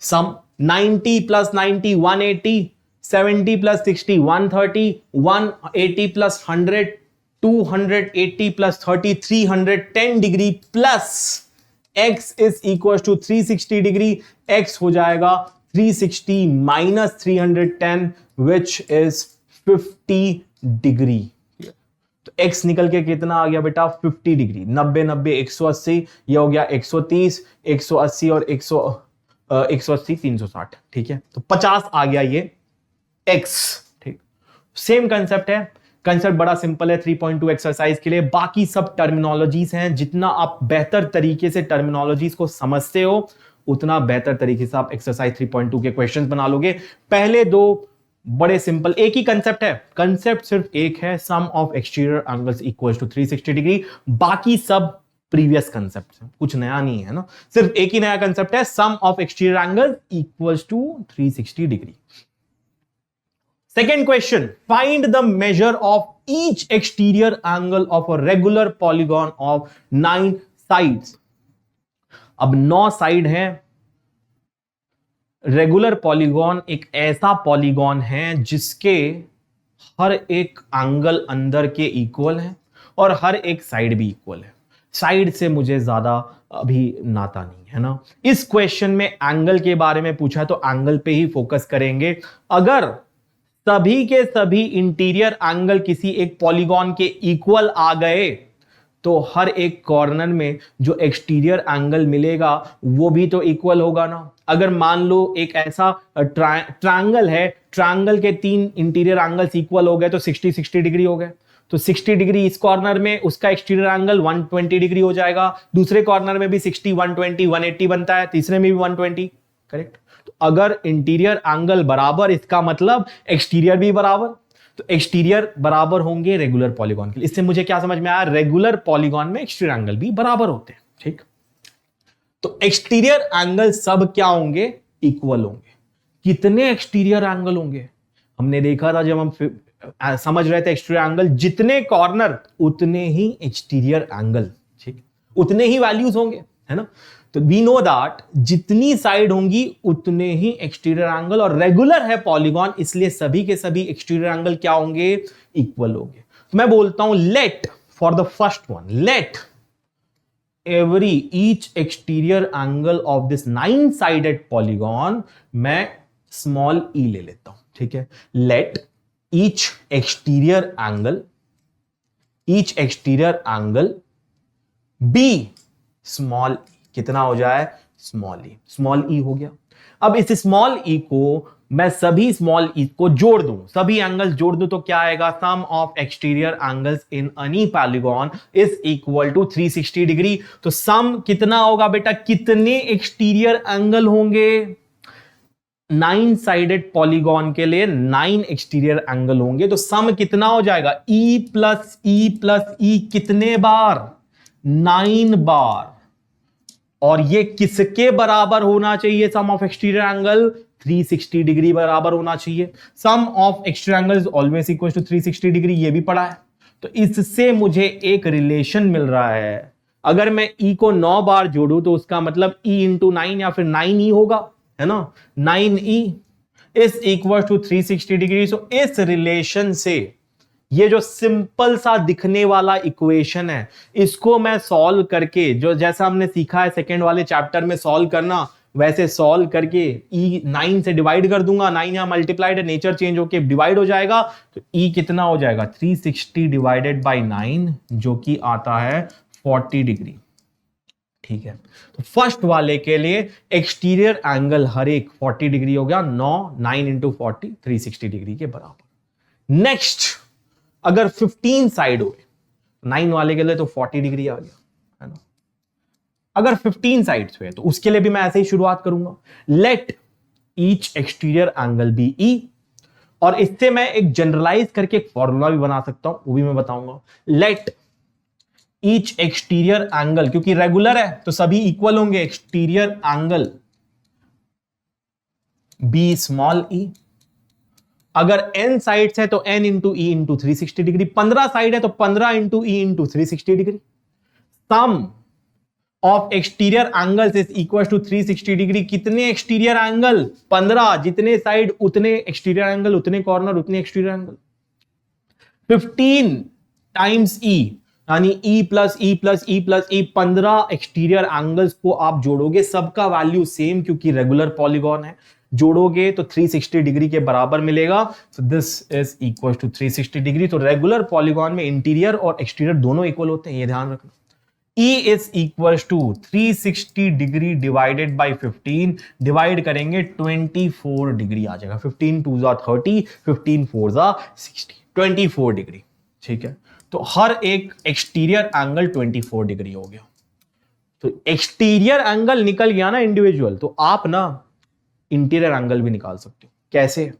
Sum 90 plus 90 180, 70 plus 60 130, 180 plus 100 280 plus 30 310 degree plus x is equal to 360 degree. x हो जाएगा 360 माइनस 310 विच इज 50 डिग्री। तो x निकल के कितना आ गया बेटा 50 डिग्री। 90 90 180, यह हो गया 130, 180 और 180 360। ठीक है, तो 50 आ गया ये x। ठीक, सेम कंसेप्ट है। कंसेप्ट बड़ा सिंपल है 3.2 एक्सरसाइज के लिए। बाकी सब टर्मिनोलॉजीज हैं, जितना आप बेहतर तरीके से टर्मिनोलॉजीज को समझते हो उतना बेहतर तरीके से आप एक्सरसाइज 3.2 के क्वेश्चंस बना लोगे। पहले दो बड़े सिंपल, एक ही कंसेप्ट है, कंसेप्ट सिर्फ एक है, sum of exterior angles equals to 360 degree. बाकी सब प्रीवियस कंसेप्ट है, कुछ नया नहीं है ना, सिर्फ एक ही नया कंसेप्ट है, sum of exterior angle equals to 360 degree. Second question, find the measure of each exterior angle of a regular polygon of 9 sides. अब 9 साइड है। रेगुलर पॉलीगॉन एक ऐसा पॉलीगॉन है जिसके हर एक एंगल अंदर के इक्वल है और हर एक साइड भी इक्वल है। साइड से मुझे ज्यादा अभी नाता नहीं है ना। इस क्वेश्चन में एंगल के बारे में पूछा है तो एंगल पे ही फोकस करेंगे। अगर सभी के सभी इंटीरियर एंगल किसी एक पॉलीगॉन के इक्वल आ गए तो हर एक कॉर्नर में जो एक्सटीरियर एंगल मिलेगा वो भी तो इक्वल होगा ना। अगर मान लो एक ऐसा ट्रायंगल है, ट्रायंगल के 3 इंटीरियर एंगल्स इक्वल हो गए तो 60 डिग्री हो गए। तो 60 डिग्री इस कॉर्नर में, उसका एक्सटीरियर एंगल 120 डिग्री हो जाएगा। दूसरे कॉर्नर में भी 60 120 180 बनता है, तीसरे में भी 120। करेक्ट। तो अगर इंटीरियर एंगल बराबर, इसका मतलब एक्सटीरियर भी बराबर, तो एक्सटीरियर बराबर होंगे रेगुलर पॉलीगॉन के लिए। इससे मुझे क्या समझ में आया, रेगुलर पॉलीगॉन में एक्सटीरियर एंगल भी बराबर होते हैं। ठीक, तो एक्सटीरियर एंगल सब क्या होंगे, इक्वल होंगे। कितने एक्सटीरियर एंगल होंगे हमने देखा था जब हम समझ रहे थे एक्सटीरियर एंगल, जितने कॉर्नर उतने ही एक्सटीरियर एंगल। ठीक, उतने ही वैल्यूज होंगे, है ना। तो वी नो दैट जितनी साइड होंगी उतने ही एक्सटीरियर एंगल, और रेगुलर है पॉलीगॉन इसलिए सभी के सभी एक्सटीरियर एंगल क्या होंगे, इक्वल होंगे। तो मैं बोलता हूं let for the first one, let every each exterior angle of this 9 sided polygon, मैं स्मॉल ई ले लेता हूं, ठीक है। Let each exterior angle be small E, कितना हो जाए, स्मॉल ई हो गया। अब इस स्मॉल ई को मैं सभी स्मॉल ई को जोड़ दूं, सभी एंगल्स जोड़ दूं तो क्या आएगा, sum of exterior angles in any polygon is equal to 360 degree. तो सम कितना होगा बेटा, कितने एक्सटीरियर एंगल होंगे, 9 साइडेड पॉलीगॉन के लिए 9 एक्सटीरियर एंगल होंगे, तो सम कितना हो जाएगा, E प्लस ई कितने बार, 9 बार। और ये किसके बराबर होना चाहिए, sum of exterior angle 360 degree बराबर होना चाहिए। Sum of exterior angle is always equal to 360 degree, ये भी पढ़ा है। तो इससे मुझे एक रिलेशन मिल रहा है, अगर मैं ई को 9 बार जोड़ूं तो उसका मतलब ई इंटू 9 या फिर 9e होगा, है ना, 9e is equal to 360 degree. So इस रिलेशन से ये जो सिंपल सा दिखने वाला इक्वेशन है, इसको मैं सॉल्व करके, जो जैसा हमने सीखा है सेकेंड वाले चैप्टर में सॉल्व करना, वैसे सॉल्व करके ई 9 से डिवाइड कर दूंगा, 9 यहां मल्टीप्लाइड है, नेचर चेंज होके डिवाइड हो जाएगा, तो ई कितना हो जाएगा, 360 डिवाइडेड बाई 9, जो कि आता है 40 डिग्री, ठीक है। तो फर्स्ट वाले के लिए एक्सटीरियर एंगल हर एक 40 डिग्री हो गया, 9 इंटू 40 360 डिग्री के बराबर। नेक्स्ट अगर 15 साइड हो, 9 वाले के लिए तो 40 डिग्री आ गया, है ना। अगर 15 साइड्स हुए तो उसके लिए भी मैं ऐसे ही शुरुआत करूंगा, let each exterior angle be E, और इससे मैं एक जनरलाइज करके एक फॉर्मूला भी बना सकता हूं, वो भी मैं बताऊंगा। लेट ईच एक्सटीरियर एंगल, क्योंकि रेगुलर है तो सभी इक्वल होंगे, exterior angle be small E. अगर n साइड्स है तो n into E into 360 degree, 15 side है तो 15 into E into 360 degree. Sum of exterior angles is equal to 360 degree. कितने एक्सटीरियर एंगल, 15, जितने साइड उतने एक्सटीरियर एंगल, उतने कॉर्नर उतने एक्सटीरियर एंगल। 15 टाइम्स ई, यानी E plus E plus E plus E, 15 exterior angles को आप जोड़ोगे, सबका वैल्यू सेम क्योंकि रेगुलर पॉलीगॉन है, जोड़ोगे तो 360 डिग्री के बराबर मिलेगा। So this is equal to 360 degree. तो रेगुलर पॉलीगॉन में इंटीरियर और एक्सटीरियर दोनों इक्वल होते हैं, ये ध्यान रखना। E is equal to 360 degree divided by 15, divide करेंगे 24 डिग्री आ जाएगा। 15 2 जा 30, 15 4 जा 60, 24 डिग्री, ठीक है। तो हर एक एक्सटीरियर एंगल 24 डिग्री हो गया। तो एक्सटीरियर एंगल निकल गया ना इंडिविजुअल, तो आप ना इंटीरियर एंगल भी निकाल सकते हो। कैसे,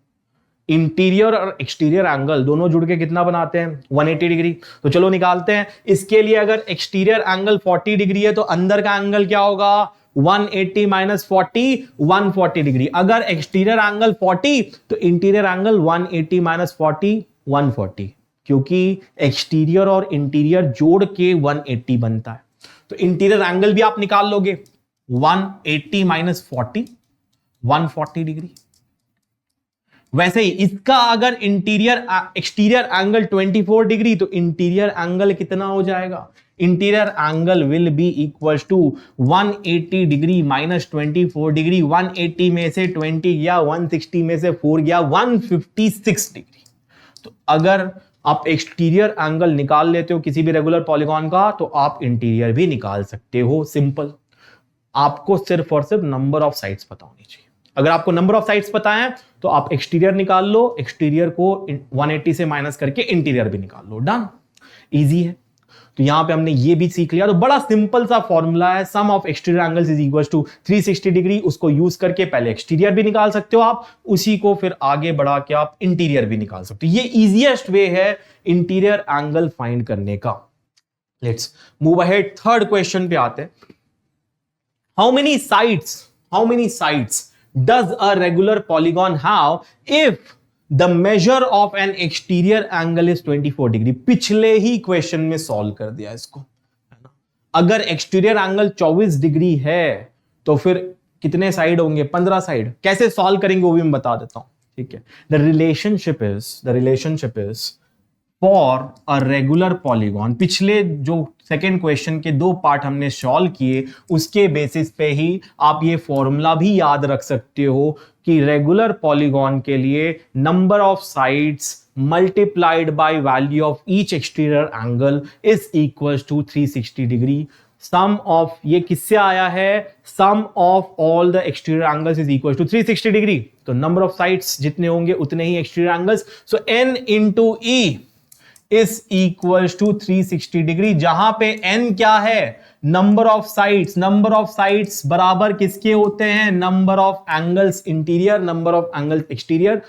इंटीरियर और एक्सटीरियर एंगल दोनों जुड़ के कितना बनाते हैं, 180 डिग्री। तो चलो निकालते हैं। इसके लिए अगर एक्सटीरियर एंगल 40 डिग्री है तो अंदर का एंगल क्या होगा, 180 माइनस 40, 140 डिग्री। अगर एक्सटीरियर एंगल 40 तो इंटीरियर एंगल 180 माइनस 40, 140, क्योंकि एक्सटीरियर और इंटीरियर जोड़ के 180 बनता है। तो इंटीरियर एंगल भी आप निकाल लोगे, 180 माइनस 40, 140 डिग्री। वैसे ही इसका अगर एक्सटीरियर एंगल 24 डिग्री तो इंटीरियर एंगल कितना हो जाएगा, interior angle will be equal to 180 degree minus 24 degree. 180 में से 20 गया, 160 में से 4 गया, 156 डिग्री। तो अगर आप एक्सटीरियर एंगल निकाल लेते हो किसी भी रेगुलर पॉलीगॉन का तो आप इंटीरियर भी निकाल सकते हो। सिंपल, आपको सिर्फ और सिर्फ नंबर ऑफ साइड्स पता होनी चाहिए। अगर आपको नंबर ऑफ साइड्स पता है तो आप एक्सटीरियर निकाल लो, एक्सटीरियर को 180 से माइनस करके इंटीरियर भी निकाल लो, डन, इजी है। तो यहां पे हमने ये भी सीख लिया। तो बड़ा सिंपल सा फॉर्मूला है, sum of exterior angles is equal to 360 degree. उसको यूज करके पहले एक्सटीरियर भी निकाल सकते हो आप, उसी को फिर आगे बढ़ा के आप इंटीरियर भी निकाल सकते हो। ये इजीएस्ट वे है इंटीरियर एंगल फाइंड करने का। Let's move ahead, third question पे आते हैं। How many sides does a regular polygon have if the measure of an exterior angle is 24 degree. पिछले ही क्वेश्चन में सॉल्व कर दिया इसको, है ना। अगर एक्सटीरियर एंगल 24 डिग्री है तो फिर कितने साइड होंगे? 15 साइड। कैसे सॉल्व करेंगे वो भी मैं बता देता हूं, ठीक है। The relationship is for a regular polygon. पिछले जो सेकेंड क्वेश्चन के 2 पार्ट हमने सॉल्व किए उसके बेसिस पे ही आप ये फॉर्मूला भी याद रख सकते हो कि रेगुलर पॉलीगॉन के लिए number of sides multiplied by value of each exterior angle is equal to 360 degree. Sum of, ये किससे आया है? Sum of all the exterior angles is equal to 360 degree. तो नंबर ऑफ साइड्स जितने होंगे उतने ही exterior angles. So n into E is equal to 360 degree, जहां पे n क्या है? Number of sides. Number of sides बराबर किसके होते हैं? Number of angles interior number of angles exterior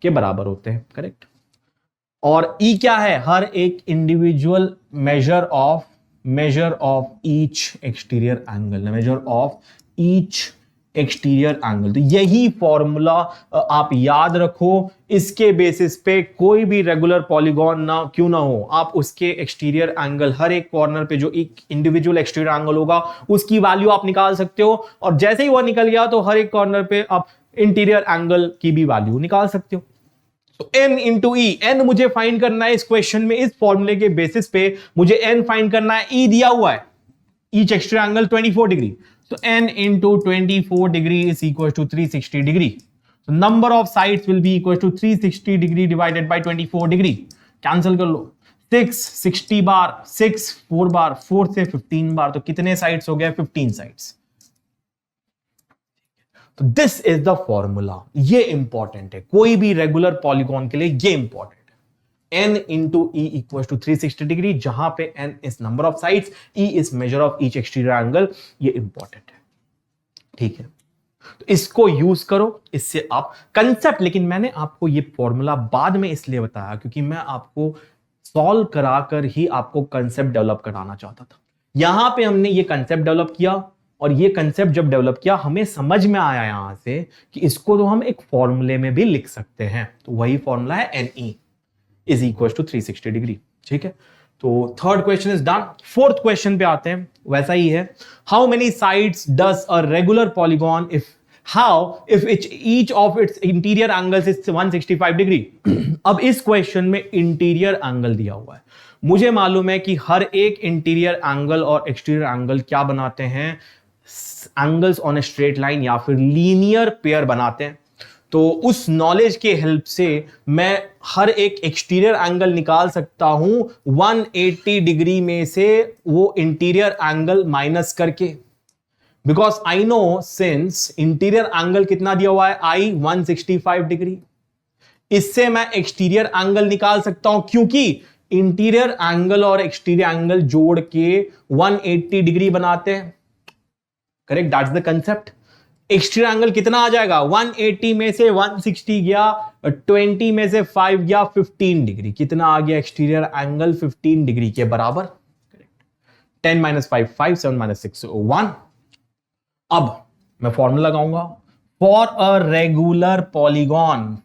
के बराबर होते हैं, करेक्ट। और ई क्या है? हर एक individual measure of each exterior angle, measure of each exterior angle. तो यही फॉर्मूला आप याद रखो। इसके बेसिस पे कोई भी रेगुलर पॉलीगॉन ना क्यों ना हो, आप उसके एक्सटीरियर एंगल, हर एक कॉर्नर पे जो एक इंडिविजुअल एक्सटीरियर एंगल होगा उसकी वैल्यू आप निकाल सकते हो। और जैसे ही वह निकल गया तो हर एक कॉर्नर पे आप इंटीरियर एंगल की भी वैल्यू निकाल सकते हो। तो n इंटू ई, एन मुझे फाइंड करना है इस क्वेश्चन में। इस फॉर्मूले के बेसिस पे मुझे n फाइंड करना है। ई दिया हुआ है, each exterior angle 24 degree. So n into 24 degree is equal to 360 degree. So number of sides will be equal to 360 degree divided by 24 degree. Cancel कर लो। 6 60 बार, 6 4 बार, 4 से 15 बार, तो कितने साइड्स हो गए? 15 साइड्स। तो दिस इज द फॉर्मूला। ये important है, कोई भी रेगुलर पॉलीगॉन के लिए ये इंपॉर्टेंट है। n into e equals to 360 degree, जहां पे n is number of sides, e is measure of each exterior angle। ये इंपॉर्टेंट है, ठीक है। तो इसको यूज करो, इससे आप कंसेप्ट, लेकिन मैंने आपको ये फॉर्मूला बाद में इसलिए बताया क्योंकि मैं आपको सॉल्व कराकर ही आपको कंसेप्ट डेवलप कराना चाहता था। यहां पे हमने ये कंसेप्ट डेवलप किया, और ये कंसेप्ट जब डेवलप किया हमें समझ में आया यहां से कि इसको तो हम एक फॉर्मूले में भी लिख सकते हैं। तो वही फॉर्मूला है NE is equal to 360 degree, ठीक है। तो third question is done. Fourth question पे आते हैं, वैसा ही है। How many sides does a regular polygon if each of its interior angles is 165 degree. अब इस क्वेश्चन में इंटीरियर एंगल दिया हुआ है। मुझे मालूम है कि हर एक इंटीरियर एंगल और एक्सटीरियर एंगल क्या बनाते हैं? Angles on a straight line या फिर लीनियर पेयर बनाते हैं। तो उस नॉलेज के हेल्प से मैं हर एक एक्सटीरियर एंगल निकाल सकता हूं 180 डिग्री में से वो इंटीरियर एंगल माइनस करके। Because I know since interior angle कितना दिया हुआ है? I 165 degree. इससे मैं एक्सटीरियर एंगल निकाल सकता हूं क्योंकि इंटीरियर एंगल और एक्सटीरियर एंगल जोड़ के 180 डिग्री बनाते हैं, correct. That's the concept. Exterior angle कितना आ जाएगा? 180 में से 160 गया, 20 में से 5 गया, 15 डिग्री। कितना आ गया? एक्सटीरियर एंगल 15 डिग्री के बराबर, करेक्ट। 10 minus 5 5, 7 minus 6 1। अब मैं फॉर्मूला लगाऊंगा फॉर अ रेगुलर पॉलीगॉन।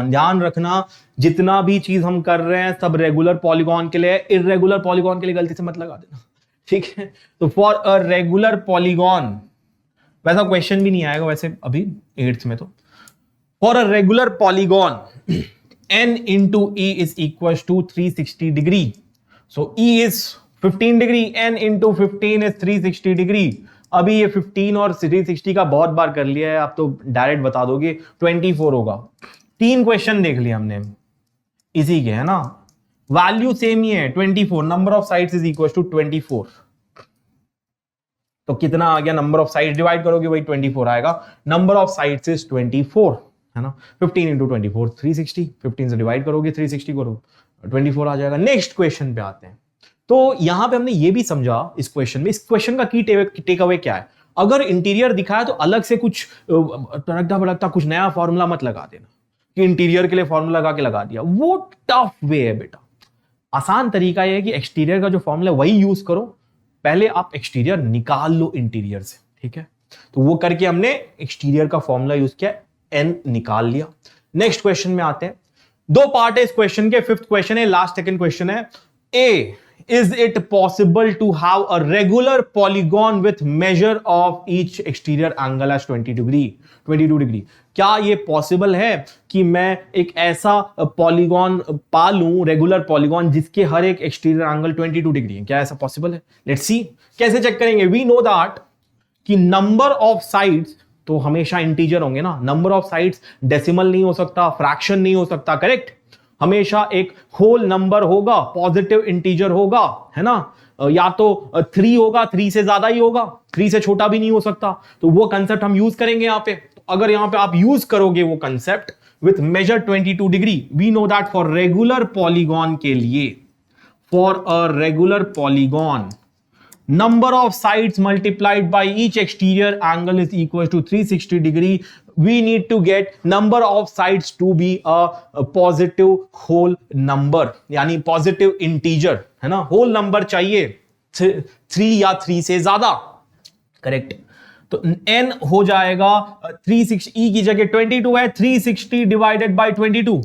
ध्यान रखना, जितना भी चीज हम कर रहे हैं सब रेगुलर पॉलीगॉन के लिए। इर्रेगुलर पॉलीगॉन के लिए गलती से मत लगा देना, ठीक है। तो फॉर अ रेगुलर पॉलीगॉन, वैसा क्वेश्चन भी नहीं आएगा वैसे अभी 8th में। तो for a regular polygon n into e is equals to 360 degree. So e is 15 degree, n into 15 is 360 degree. अभी ये 15 और 360 का बहुत बार कर लिया है, आप तो डायरेक्ट बता दोगे 24 होगा। 3 क्वेश्चन देख लिए हमने इसी के, है ना। वैल्यू सेम ही है 24। Number of sides is equal to 24। तो कितना आ गया? नंबर ऑफ साइड्स डिवाइड करोगे वही 24 आएगा। नंबर ऑफ साइड्स इज 24, है ना। 15 इंटू 24 360। 15 से डिवाइड करोगे 360 करो 24 आ जाएगा। नेक्स्ट क्वेश्चन पे आते हैं। तो यहां पे हमने ये भी समझा इस क्वेश्चन में, इस क्वेश्चन का की टेक अवे क्या है? अगर इंटीरियर दिखाया तो अलग से कुछ तड़कता भड़कता कुछ नया फॉर्मूला मत लगा देना कि इंटीरियर के लिए फॉर्मूला लगा के लगा दिया। वो टफ वे है बेटा। आसान तरीका यह है कि एक्सटीरियर का जो फॉर्मूला वही यूज करो। पहले आप एक्सटीरियर निकाल लो इंटीरियर से, ठीक है। तो वो करके हमने एक्सटीरियर का फॉर्मूला यूज किया, n निकाल लिया। नेक्स्ट क्वेश्चन में आते हैं। 2 पार्ट है इस क्वेश्चन के। 5th क्वेश्चन है, लास्ट सेकंड क्वेश्चन है। A is it possible to have a regular polygon with measure of each exterior angle as 22 degree? क्या ये पॉसिबल है कि मैं एक ऐसा पॉलीगॉन पा लूं, रेगुलर पॉलीगॉन, जिसके हर एक एक्सटीरियर एंगल 22 डिग्री है? क्या ऐसा पॉसिबल है? लेट्स सी कैसे चेक करेंगे। वी नो दैट कि नंबर ऑफ साइड्स तो हमेशा इंटीजर होंगे ना, नंबर ऑफ साइड्स डेसिमल नहीं हो सकता, फ्रैक्शन नहीं हो सकता, करेक्ट? हमेशा एक होल नंबर होगा, पॉजिटिव इंटीजर होगा, है ना? या तो 3 होगा, 3 से ज्यादा ही होगा, 3 से छोटा भी नहीं हो सकता। तो वो कंसेप्ट हम यूज करेंगे यहां पे। तो अगर यहां पे आप यूज करोगे वो concept with measure 22 degree, we know that for regular polygon के लिए, for a regular polygon, number of sides multiplied by each exterior angle is equal to 360 degree. We need to get number of sides to be a positive whole number, यानी positive integer, है ना? whole number चाहिए 3 या 3 से ज्यादा, correct? तो n हो जाएगा 360, e की जगह 22 है, 360 डिवाइडेड बाय 22,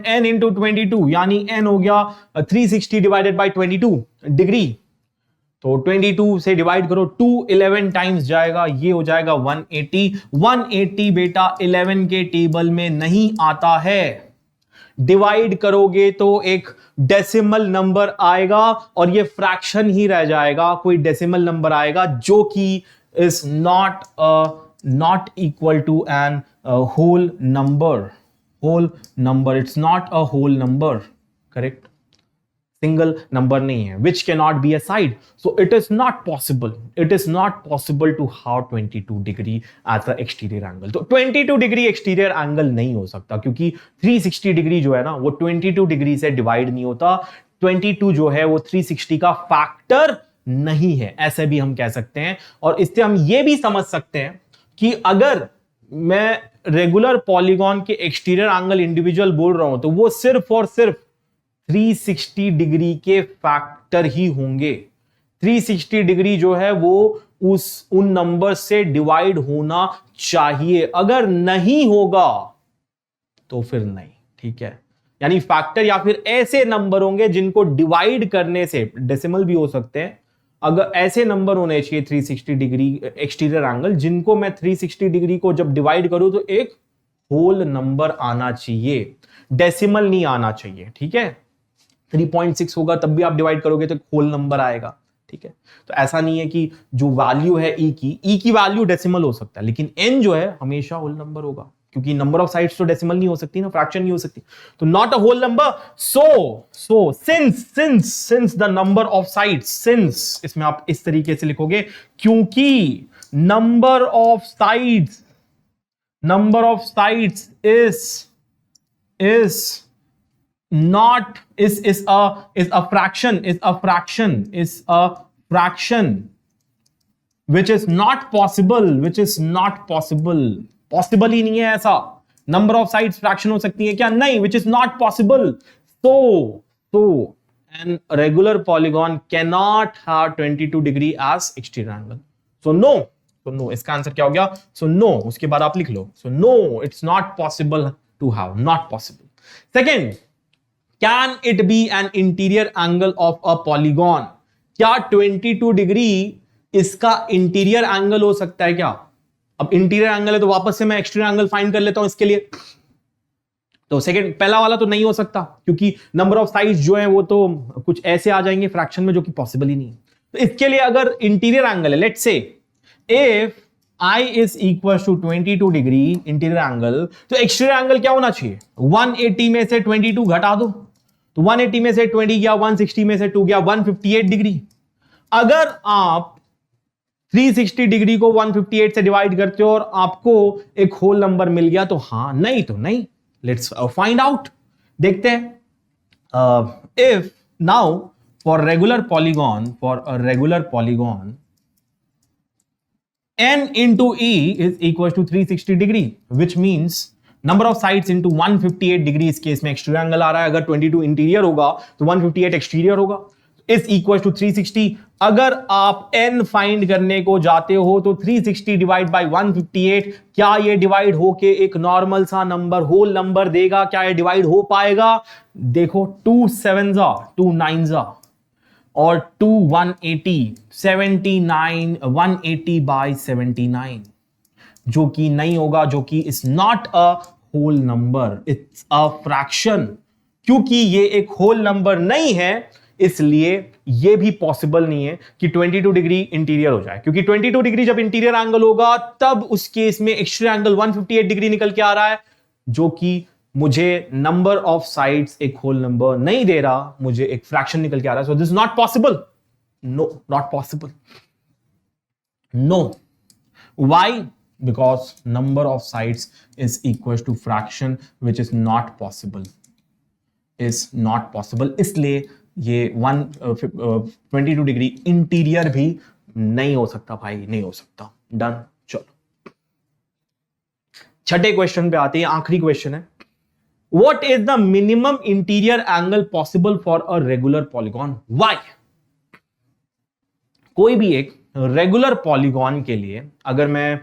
n इंटू 22, यानी n हो गया 360 डिवाइडेड बाय 22 डिग्री। तो 22 से डिवाइड करो, 2 11 टाइम्स जाएगा, ये हो जाएगा 180। 180 बेटा 11 के टेबल में नहीं आता है। डिवाइड करोगे तो एक डेसिमल नंबर आएगा और ये फ्रैक्शन ही रह जाएगा, कोई डेसिमल नंबर आएगा जो कि is not equal to an whole number. It's not a whole number, correct? Single number नहीं है, which cannot be a side, so it is not possible to have 22 degree as a exterior angle। तो 22 degree exterior angle नहीं हो सकता, क्योंकि 360 degree जो है ना वो 22 डिग्री से डिवाइड नहीं होता। 22 जो है वो 360 का फैक्टर नहीं है, ऐसे भी हम कह सकते हैं। और इससे हम ये भी समझ सकते हैं कि अगर मैं रेगुलर पॉलीगॉन के एक्सटीरियर एंगल इंडिविजुअल बोल रहा हूं तो वो सिर्फ और सिर्फ 360 डिग्री के फैक्टर ही होंगे। 360 डिग्री जो है वो उन नंबर से डिवाइड होना चाहिए, अगर नहीं होगा तो फिर नहीं, ठीक है? यानी फैक्टर या फिर ऐसे नंबर होंगे जिनको डिवाइड करने से, डेसिमल भी हो सकते हैं, अगर ऐसे नंबर होने चाहिए 360 डिग्री एक्सटीरियर एंगल, जिनको मैं 360 डिग्री को जब डिवाइड करूं तो एक होल नंबर आना चाहिए, डेसिमल नहीं आना चाहिए, ठीक है? 3.6 होगा तब भी आप डिवाइड करोगे तो होल नंबर आएगा, ठीक है? तो ऐसा नहीं है कि जो वैल्यू है ई की वैल्यू डेसिमल हो सकता है, लेकिन एन जो है हमेशा होल नंबर होगा, क्योंकि नंबर ऑफ साइड्स तो डेसिमल नहीं हो सकती ना, फ्रैक्शन नहीं हो सकती, तो not a whole number. So since the number of sides, since इसमें आप इस तरीके से लिखोगे, क्योंकि number of sides is a fraction which is not possible ही नहीं है ऐसा। नंबर ऑफ साइड्स फ्रैक्शन हो सकती है क्या? नहीं, which is not possible। so an regular polygon cannot have 22 degree as exterior angle, so no इसका आंसर क्या हो गया? so no, उसके बाद आप लिख लो, so no, it's not possible to have, not possible। second, can it be an interior angle of a polygon? क्या 22 degree इसका इंटीरियर एंगल हो सकता है क्या? अब इंटीरियर एंगल है तो वापस से मैं एक्सटीरियर एंगल फाइंड कर लेता हूं इसके लिए। तो सेकंड, पहला वाला तो नहीं हो सकता, क्योंकि नंबर ऑफ साइड्स जो है वो तो कुछ ऐसे आ जाएंगे फ्रैक्शन में जो कि पॉसिबल ही नहीं है। तो इसके लिए अगर इंटीरियर एंगल है, let's say if I is equal to 22 degree interior angle, तो एक्सटीरियर एंगल क्या होना चाहिए? 180 में से 22 घटा दो, तो 180 में से 20 गया, 160 में से 2 गया, 158 डिग्री। अगर आप 360 डिग्री को 158 से डिवाइड करते हो और आपको एक होल नंबर मिल गया तो हाँ, नहीं तो नहीं। लेट्स फाइंड आउट, देखते हैं। If now for regular polygon n into e is equal to 360 degree, which means number of sides into 158 degree. इस केस में एक्सटीरियर एंगल आ रहा है, अगर 22 इंटीरियर होगा तो 158 एक्सटीरियर होगा, इज इक्वल टू 360। अगर आप n फाइंड करने को जाते हो तो 360 डिवाइड बाय 158, क्या ये डिवाइड होके एक नॉर्मल सा नंबर, होल नंबर देगा? क्या ये डिवाइड हो पाएगा? देखो, 2 7s 2 9s और 2 180 79 180 बाई 79 जो कि नहीं होगा, जो कि is not a whole number, it's a fraction. क्योंकि ये एक होल नंबर नहीं है इसलिए ये भी पॉसिबल नहीं है कि 22 डिग्री इंटीरियर हो जाए, क्योंकि 22 डिग्री जब इंटीरियर एंगल होगा तब उस केस में एक्सट्रीम एंगल 158 डिग्री निकल के आ रहा है, जो कि मुझे नंबर ऑफ साइड्स एक होल नंबर नहीं दे रहा, मुझे एक फ्रैक्शन निकल के आ रहा है। So this not possible, no not possible, no. Why? Because number of sides is equal to fraction which is not possible, is not possible. इसलिए ये 122 डिग्री इंटीरियर भी नहीं हो सकता भाई, नहीं हो सकता। डन। चलो छठे क्वेश्चन पे आते हैं, आखिरी क्वेश्चन है। What is the minimum interior angle possible for a regular polygon? Why? कोई भी एक रेगुलर पॉलीगॉन के लिए अगर मैं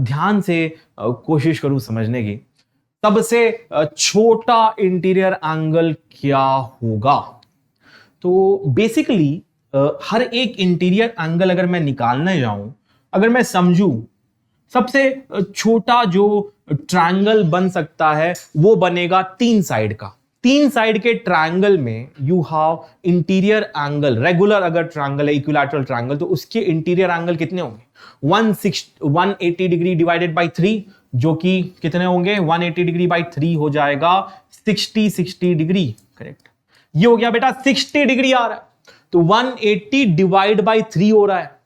ध्यान से कोशिश करूं समझने की, सबसे छोटा इंटीरियर एंगल क्या होगा? तो बेसिकली हर एक इंटीरियर एंगल अगर मैं निकालने जाऊं, अगर मैं समझूं, सबसे छोटा जो ट्रायंगल बन सकता है वो बनेगा 3 साइड का। 3 साइड के ट्रायंगल में you have interior angle, regular अगर ट्रायंगल है, इक्विलैटरल ट्रायंगल, तो उसके इंटीरियर एंगल कितने होंगे? 180 डिग्री डिवाइडेड बाई 3, जो कि कितने होंगे? 180 डिग्री बाई 3 हो जाएगा 60 डिग्री। करेक्ट, ये हो गया बेटा 60 डिग्री आ रहा है, तो 180 डिवाइड बाई 3 हो रहा है।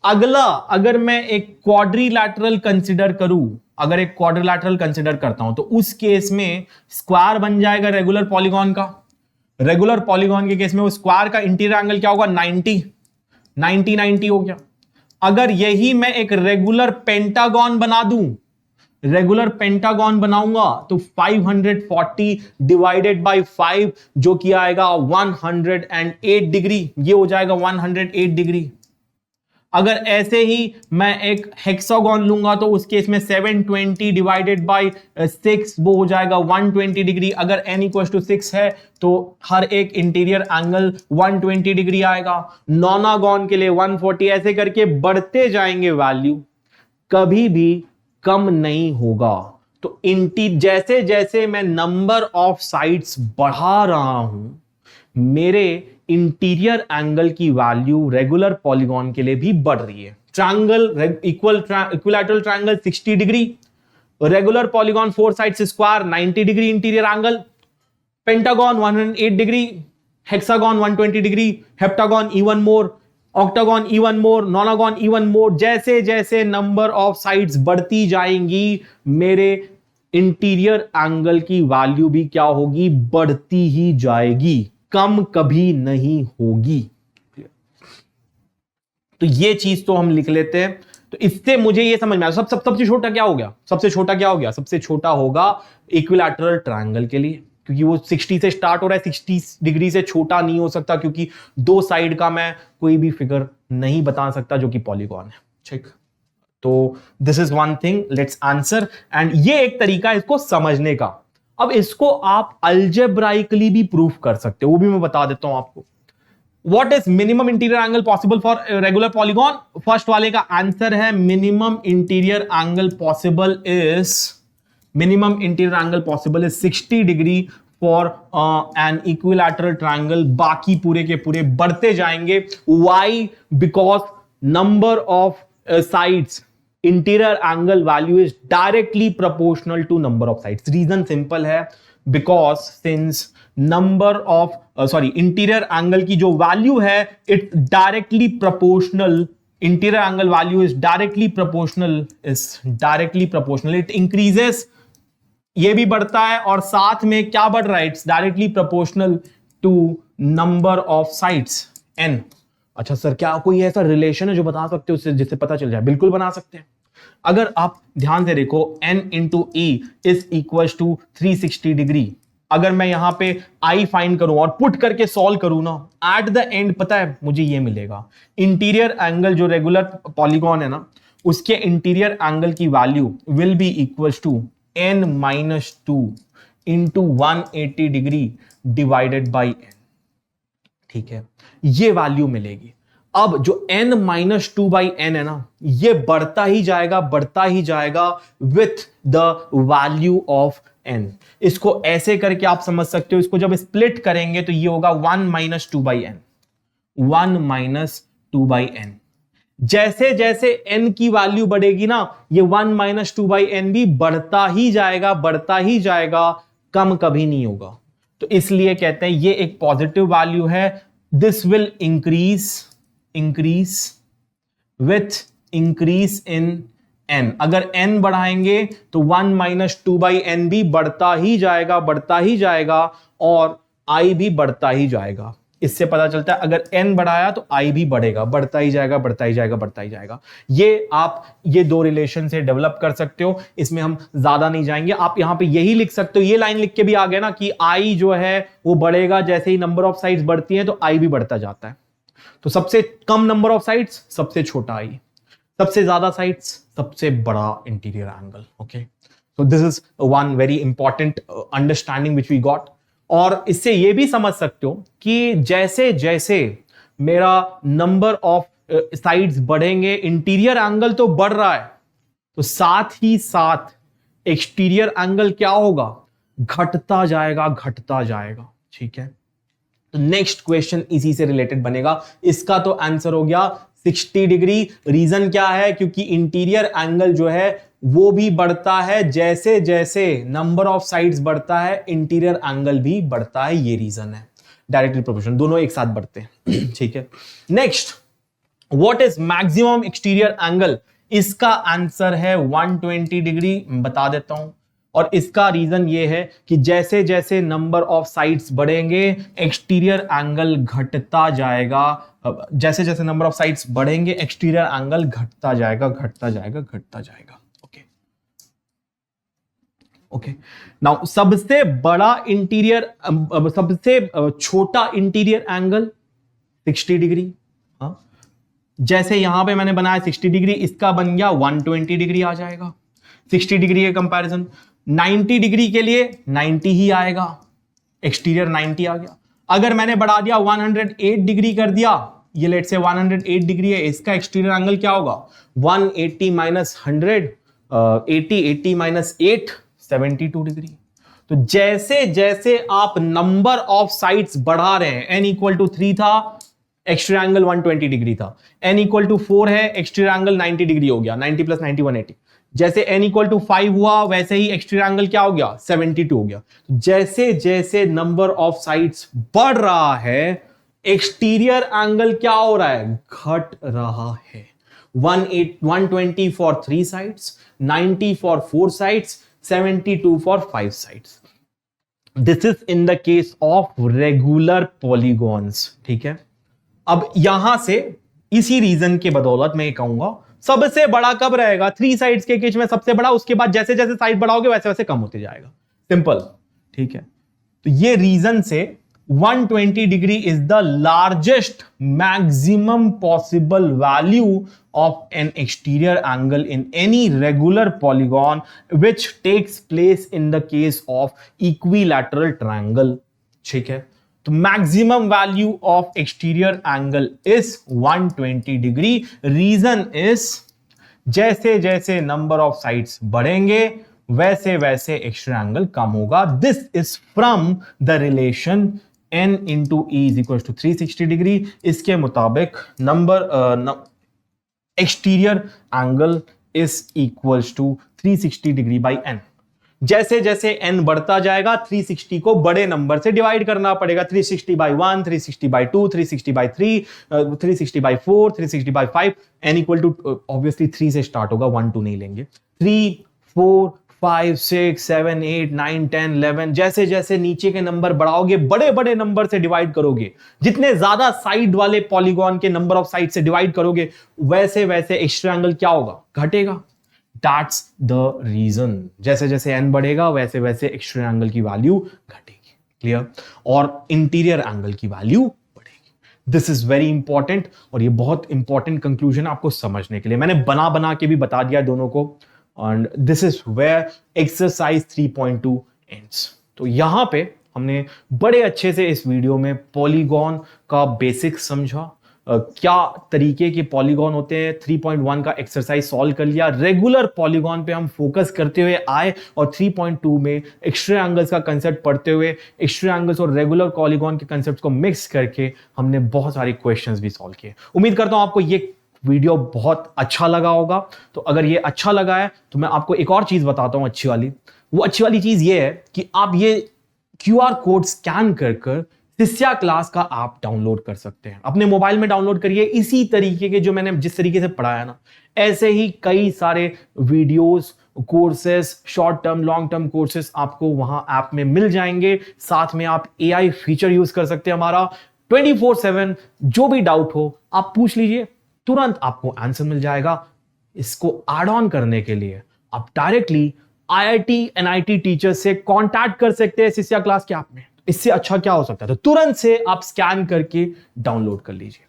अगला, अगर मैं एक क्वाड्रिलैटरल कंसिडर करूं, अगर एक क्वाड्रिलैटरल कंसिडर करता हूं, तो उस केस में स्क्वायर बन जाएगा रेगुलर पॉलीगॉन का। रेगुलर पॉलीगॉन के केस में वो स्क्वायर का इंटीरियर एंगल क्या होगा? 90 हो गया। अगर यही मैं एक रेगुलर पेंटागन बना दूं, रेगुलर पेंटागन बनाऊंगा, तो 540 डिवाइडेड बाई 5 जो कि आएगा 108 डिग्री, ये हो जाएगा 108 डिग्री। अगर ऐसे ही मैं एक हेक्सागन लूंगा तो उस केस में 720 डिवाइडेड बाई 6 वो हो जाएगा 120 डिग्री। अगर n इक्वल टू 6 है तो हर एक इंटीरियर एंगल 120 डिग्री आएगा। नॉनागन के लिए 140, ऐसे करके बढ़ते जाएंगे वैल्यू, कभी भी कम नहीं होगा। तो जैसे जैसे मैं नंबर ऑफ साइड्स बढ़ा रहा हूं, मेरे इंटीरियर एंगल की वैल्यू रेगुलर पॉलीगॉन के लिए भी बढ़ रही है। Triangle equilateral triangle 60 degree, regular polygon 4 sides square 90 degree interior angle, pentagon 108 degree, hexagon 120 degree, heptagon even more, octagon even more, nonagon even more. जैसे जैसे नंबर ऑफ साइड्स बढ़ती जाएंगी, मेरे इंटीरियर एंगल की वैल्यू भी क्या होगी? बढ़ती ही जाएगी, कम कभी नहीं होगी। तो ये चीज तो हम लिख लेते हैं। तो इससे मुझे ये समझ में आया सबसे छोटा क्या हो गया? सबसे छोटा क्या हो गया? सबसे छोटा होगा इक्विलैटरल ट्रायंगल के लिए, क्योंकि वो 60 से स्टार्ट हो रहा है, 60 डिग्री से छोटा नहीं हो सकता, क्योंकि 2 साइड का मैं कोई भी फिगर नहीं बता सकता जो कि पॉलीगॉन है। ठीक, तो this is one thing, let's answer. And ये एक तरीका है इसको समझने का। अब इसको आप अल्जेब्राइकली भी प्रूफ कर सकते हो, वो भी मैं बता देता हूं आपको। What is minimum interior angle possible for regular polygon? First वाले का आंसर है minimum interior angle possible is, minimum interior angle possible is 60 degree for an equilateral triangle. बाकी पूरे के पूरे बढ़ते जाएंगे। Why? Because number of sides, interior angle value is directly proportional to number of sides. Reason simple है, because since number of interior angle की जो वैल्यू है it's directly proportional, interior angle value is directly proportional, it increases, ये भी बढ़ता है, और साथ में क्या बढ़ रहा है? It's directly proportional to number of sides n। अच्छा सर, क्या कोई ऐसा रिलेशन है जो बता सकते हो उससे, जिससे पता चल जाए? बिल्कुल बना सकते हैं। अगर आप ध्यान से देखो, n into E is equal to 360 degree. अगर मैं यहां पे i फाइंड करूं और पुट करके सॉल्व करूं ना, एट द एंड पता है मुझे ये मिलेगा। इंटीरियर एंगल जो रेगुलर पॉलीगॉन है ना, उसके इंटीरियर एंगल की value will be equal to n-2 into 180 degree divided by n। ठीक है, ये वैल्यू मिलेगी। अब जो n minus two by n है ना, ये बढ़ता ही जाएगा with the value of n। इसको ऐसे करके आप समझ सकते हो, इसको जब स्प्लिट करेंगे तो ये होगा 1 minus two by n, 1 minus two by n. जैसे जैसे n की वैल्यू बढ़ेगी ना, ये 1 माइनस टू बाई एन भी बढ़ता ही जाएगा, कम कभी नहीं होगा। तो इसलिए कहते हैं ये एक पॉजिटिव वैल्यू है। This will increase with increase in n। अगर n बढ़ाएंगे तो 1 माइनस टू बाई एन भी बढ़ता ही जाएगा और i भी बढ़ता ही जाएगा। इससे पता चलता है अगर n बढ़ाया तो i भी बढ़ेगा, बढ़ता ही जाएगा। ये आप ये दो रिलेशन से डेवलप कर सकते हो, इसमें हम ज्यादा नहीं जाएंगे। आप यहां पे यही लिख सकते हो, ये लाइन लिख के भी आ गया ना कि i जो है वो बढ़ेगा, जैसे ही नंबर ऑफ साइड्स बढ़ती हैं तो i भी बढ़ता जाता है। तो सबसे कम नंबर ऑफ साइड्स सबसे छोटा i, सबसे ज्यादा साइड्स सबसे बड़ा interior angle. Okay, so this is one very important understanding which we got. और इससे यह भी समझ सकते हो कि जैसे जैसे मेरा नंबर ऑफ साइड्स बढ़ेंगे, इंटीरियर एंगल तो बढ़ रहा है, तो साथ ही साथ एक्सटीरियर एंगल क्या होगा, घटता जाएगा। ठीक है, तो नेक्स्ट क्वेश्चन इसी से रिलेटेड बनेगा। इसका तो आंसर हो गया 60 डिग्री। रीजन क्या है, क्योंकि इंटीरियर एंगल जो है वो भी बढ़ता है, जैसे जैसे नंबर ऑफ साइड्स बढ़ता है इंटीरियर एंगल भी बढ़ता है। ये रीजन है, डायरेक्टली प्रोपोर्शनल, दोनों एक साथ बढ़ते हैं। ठीक है, next, what is maximum exterior angle? इसका आंसर है 120 डिग्री। बता देता हूं, और इसका रीजन ये है कि जैसे जैसे नंबर ऑफ साइड्स बढ़ेंगे एक्सटीरियर एंगल घटता जाएगा। जैसे जैसे नंबर ऑफ साइड्स बढ़ेंगे एक्सटीरियर एंगल घटता जाएगा। ओके, नाउ सबसे बड़ा इंटीरियर, सबसे छोटा इंटीरियर एंगल 60 डिग्री। हाँ, जैसे यहां पे मैंने बनाया 60 डिग्री, इसका बन गया 120 डिग्री आ जाएगा। 60 डिग्री के कंपैरिजन 90 डिग्री के लिए 90 ही आएगा, एक्सटीरियर 90 आ गया। अगर मैंने बढ़ा दिया 108 डिग्री कर दिया, ये लेट से 108 डिग्री है, इसका एक्सटीरियर एंगल क्या होगा, 180 माइनस 100, 80 माइनस 8, 72 डिग्री। तो जैसे जैसे आप नंबर ऑफ साइड्स बढ़ा रहे हैं, n इक्वल टू 3 था, एक्सटीरियर एंगल 120 डिग्री था, n इक्वल टू 4 है, एक्सटीरियर एंगल 90 डिग्री हो गया, 90 प्लस 90 180। जैसे n इक्वल टू 5 हुआ, वैसे ही एक्सटीरियर एंगल क्या हो गया, 72 हो गया। जैसे जैसे नंबर ऑफ साइड्स बढ़ रहा है एक्सटीरियर एंगल क्या हो रहा है, घट रहा है। 120 for 3 sides, 90 for 4 sides, 72 for 5 sides. This is in the case of regular polygons. ठीक है, अब यहां से इसी रीजन के बदौलत मैं कहूंगा सबसे बड़ा कब रहेगा, 3 साइड्स के केस में सबसे बड़ा, उसके बाद जैसे जैसे साइड बढ़ाओगे वैसे वैसे कम होते जाएगा। सिंपल। ठीक है, तो ये रीजन से 120 degree is the largest maximum possible value of an exterior angle in any regular polygon which takes place in the case of equilateral triangle. ठीक है, तो maximum value of exterior angle is 120 degree. Reason is जैसे जैसे number of sides बढ़ेंगे वैसे वैसे exterior angle कम होगा। This is from the relation n into E is equal to 360 degree. इसके मुताबिक number exterior angle is equals to 360 degree by n। जैसे जैसे n बढ़ता जाएगा 360 को बड़े नंबर से डिवाइड करना पड़ेगा, 360 by 1, 360 by 2, 360 by 3, 360 by 4, 360 by 5। n equal to obviously 3 से स्टार्ट होगा, 1 2 नहीं लेंगे। 3 4 5 6 7 8 9 10 11, जैसे जैसे नीचे के नंबर बढ़ाओगे बड़े बड़े नंबर से डिवाइड करोगे, जितने ज्यादा साइड वाले पॉलीगॉन के नंबर ऑफ साइड से डिवाइड करोगे वैसे वैसे एक्सटीरियर एंगल क्या होगा, घटेगा। That's the reason। जैसे जैसे n बढ़ेगा वैसे वैसे एक्सटीरियर एंगल की वैल्यू घटेगी। क्लियर? और इंटीरियर एंगल की वैल्यू बढ़ेगी। दिस इज वेरी इंपॉर्टेंट, और ये बहुत इंपॉर्टेंट कंक्लूजन आपको समझने के लिए मैंने बना बना के भी बता दिया दोनों को। And this is where exercise 3.2 ends. तो यहां पे हमने बड़े अच्छे से इस वीडियो में पॉलीगॉन का बेसिक समझा, क्या तरीके के पॉलीगॉन होते हैं, 3.1 का एक्सरसाइज सॉल्व कर लिया, रेगुलर पॉलीगॉन पे हम फोकस करते हुए आए और 3.2 में एक्स्ट्रा एंगल्स का कंसेप्ट पढ़ते हुए एक्स्ट्रा एंगल्स और रेगुलर पॉलीगॉन के कंसेप्ट को मिक्स करके हमने बहुत सारे क्वेश्चंस भी सॉल्व किए। उम्मीद करता हूं आपको ये वीडियो बहुत अच्छा लगा होगा। तो अगर ये अच्छा लगा है तो मैं आपको एक और चीज बताता हूं अच्छी वाली। वो अच्छी वाली चीज ये है कि आप ये QR कोड स्कैन कर शिष्या क्लास का ऐप डाउनलोड कर सकते हैं, अपने मोबाइल में डाउनलोड करिए। इसी तरीके के जो मैंने जिस तरीके से पढ़ाया ना, ऐसे ही कई सारे videos, courses, short term long term courses आपको वहां ऐप में मिल जाएंगे। साथ में आप AI फीचर यूज कर सकते हैं हमारा। 24/7 जो भी डाउट हो आप पूछ लीजिए, तुरंत आपको आंसर मिल जाएगा। इसको ऐड ऑन करने के लिए आप डायरेक्टली IIT NIT टीचर से कांटेक्ट कर सकते हैं शिष्या क्लास के ऐप में। इससे अच्छा क्या हो सकता है? तो तुरंत से आप स्कैन करके डाउनलोड कर लीजिए।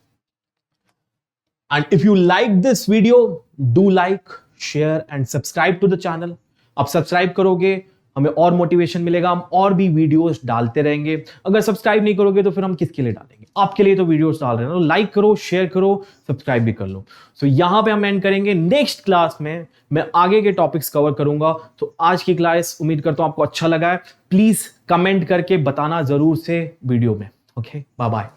And if you like this video, do like, share and subscribe to the channel. आप सब्सक्राइब करोगे हमें और मोटिवेशन मिलेगा, हम और भी वीडियोस डालते रहेंगे। अगर सब्सक्राइब नहीं करोगे तो फिर हम किसके लिए डालेंगे? आपके लिए तो वीडियोस डाल रहे हैं। तो लाइक करो, शेयर करो, सब्सक्राइब भी कर लो। सो यहां पे हम एंड करेंगे। नेक्स्ट क्लास में मैं आगे के टॉपिक्स कवर करूंगा। तो आज की क्लास उम्मीद करता हूं आपको अच्छा लगा है। प्लीज कमेंट करके बताना जरूर से वीडियो में। Okay, bye bye.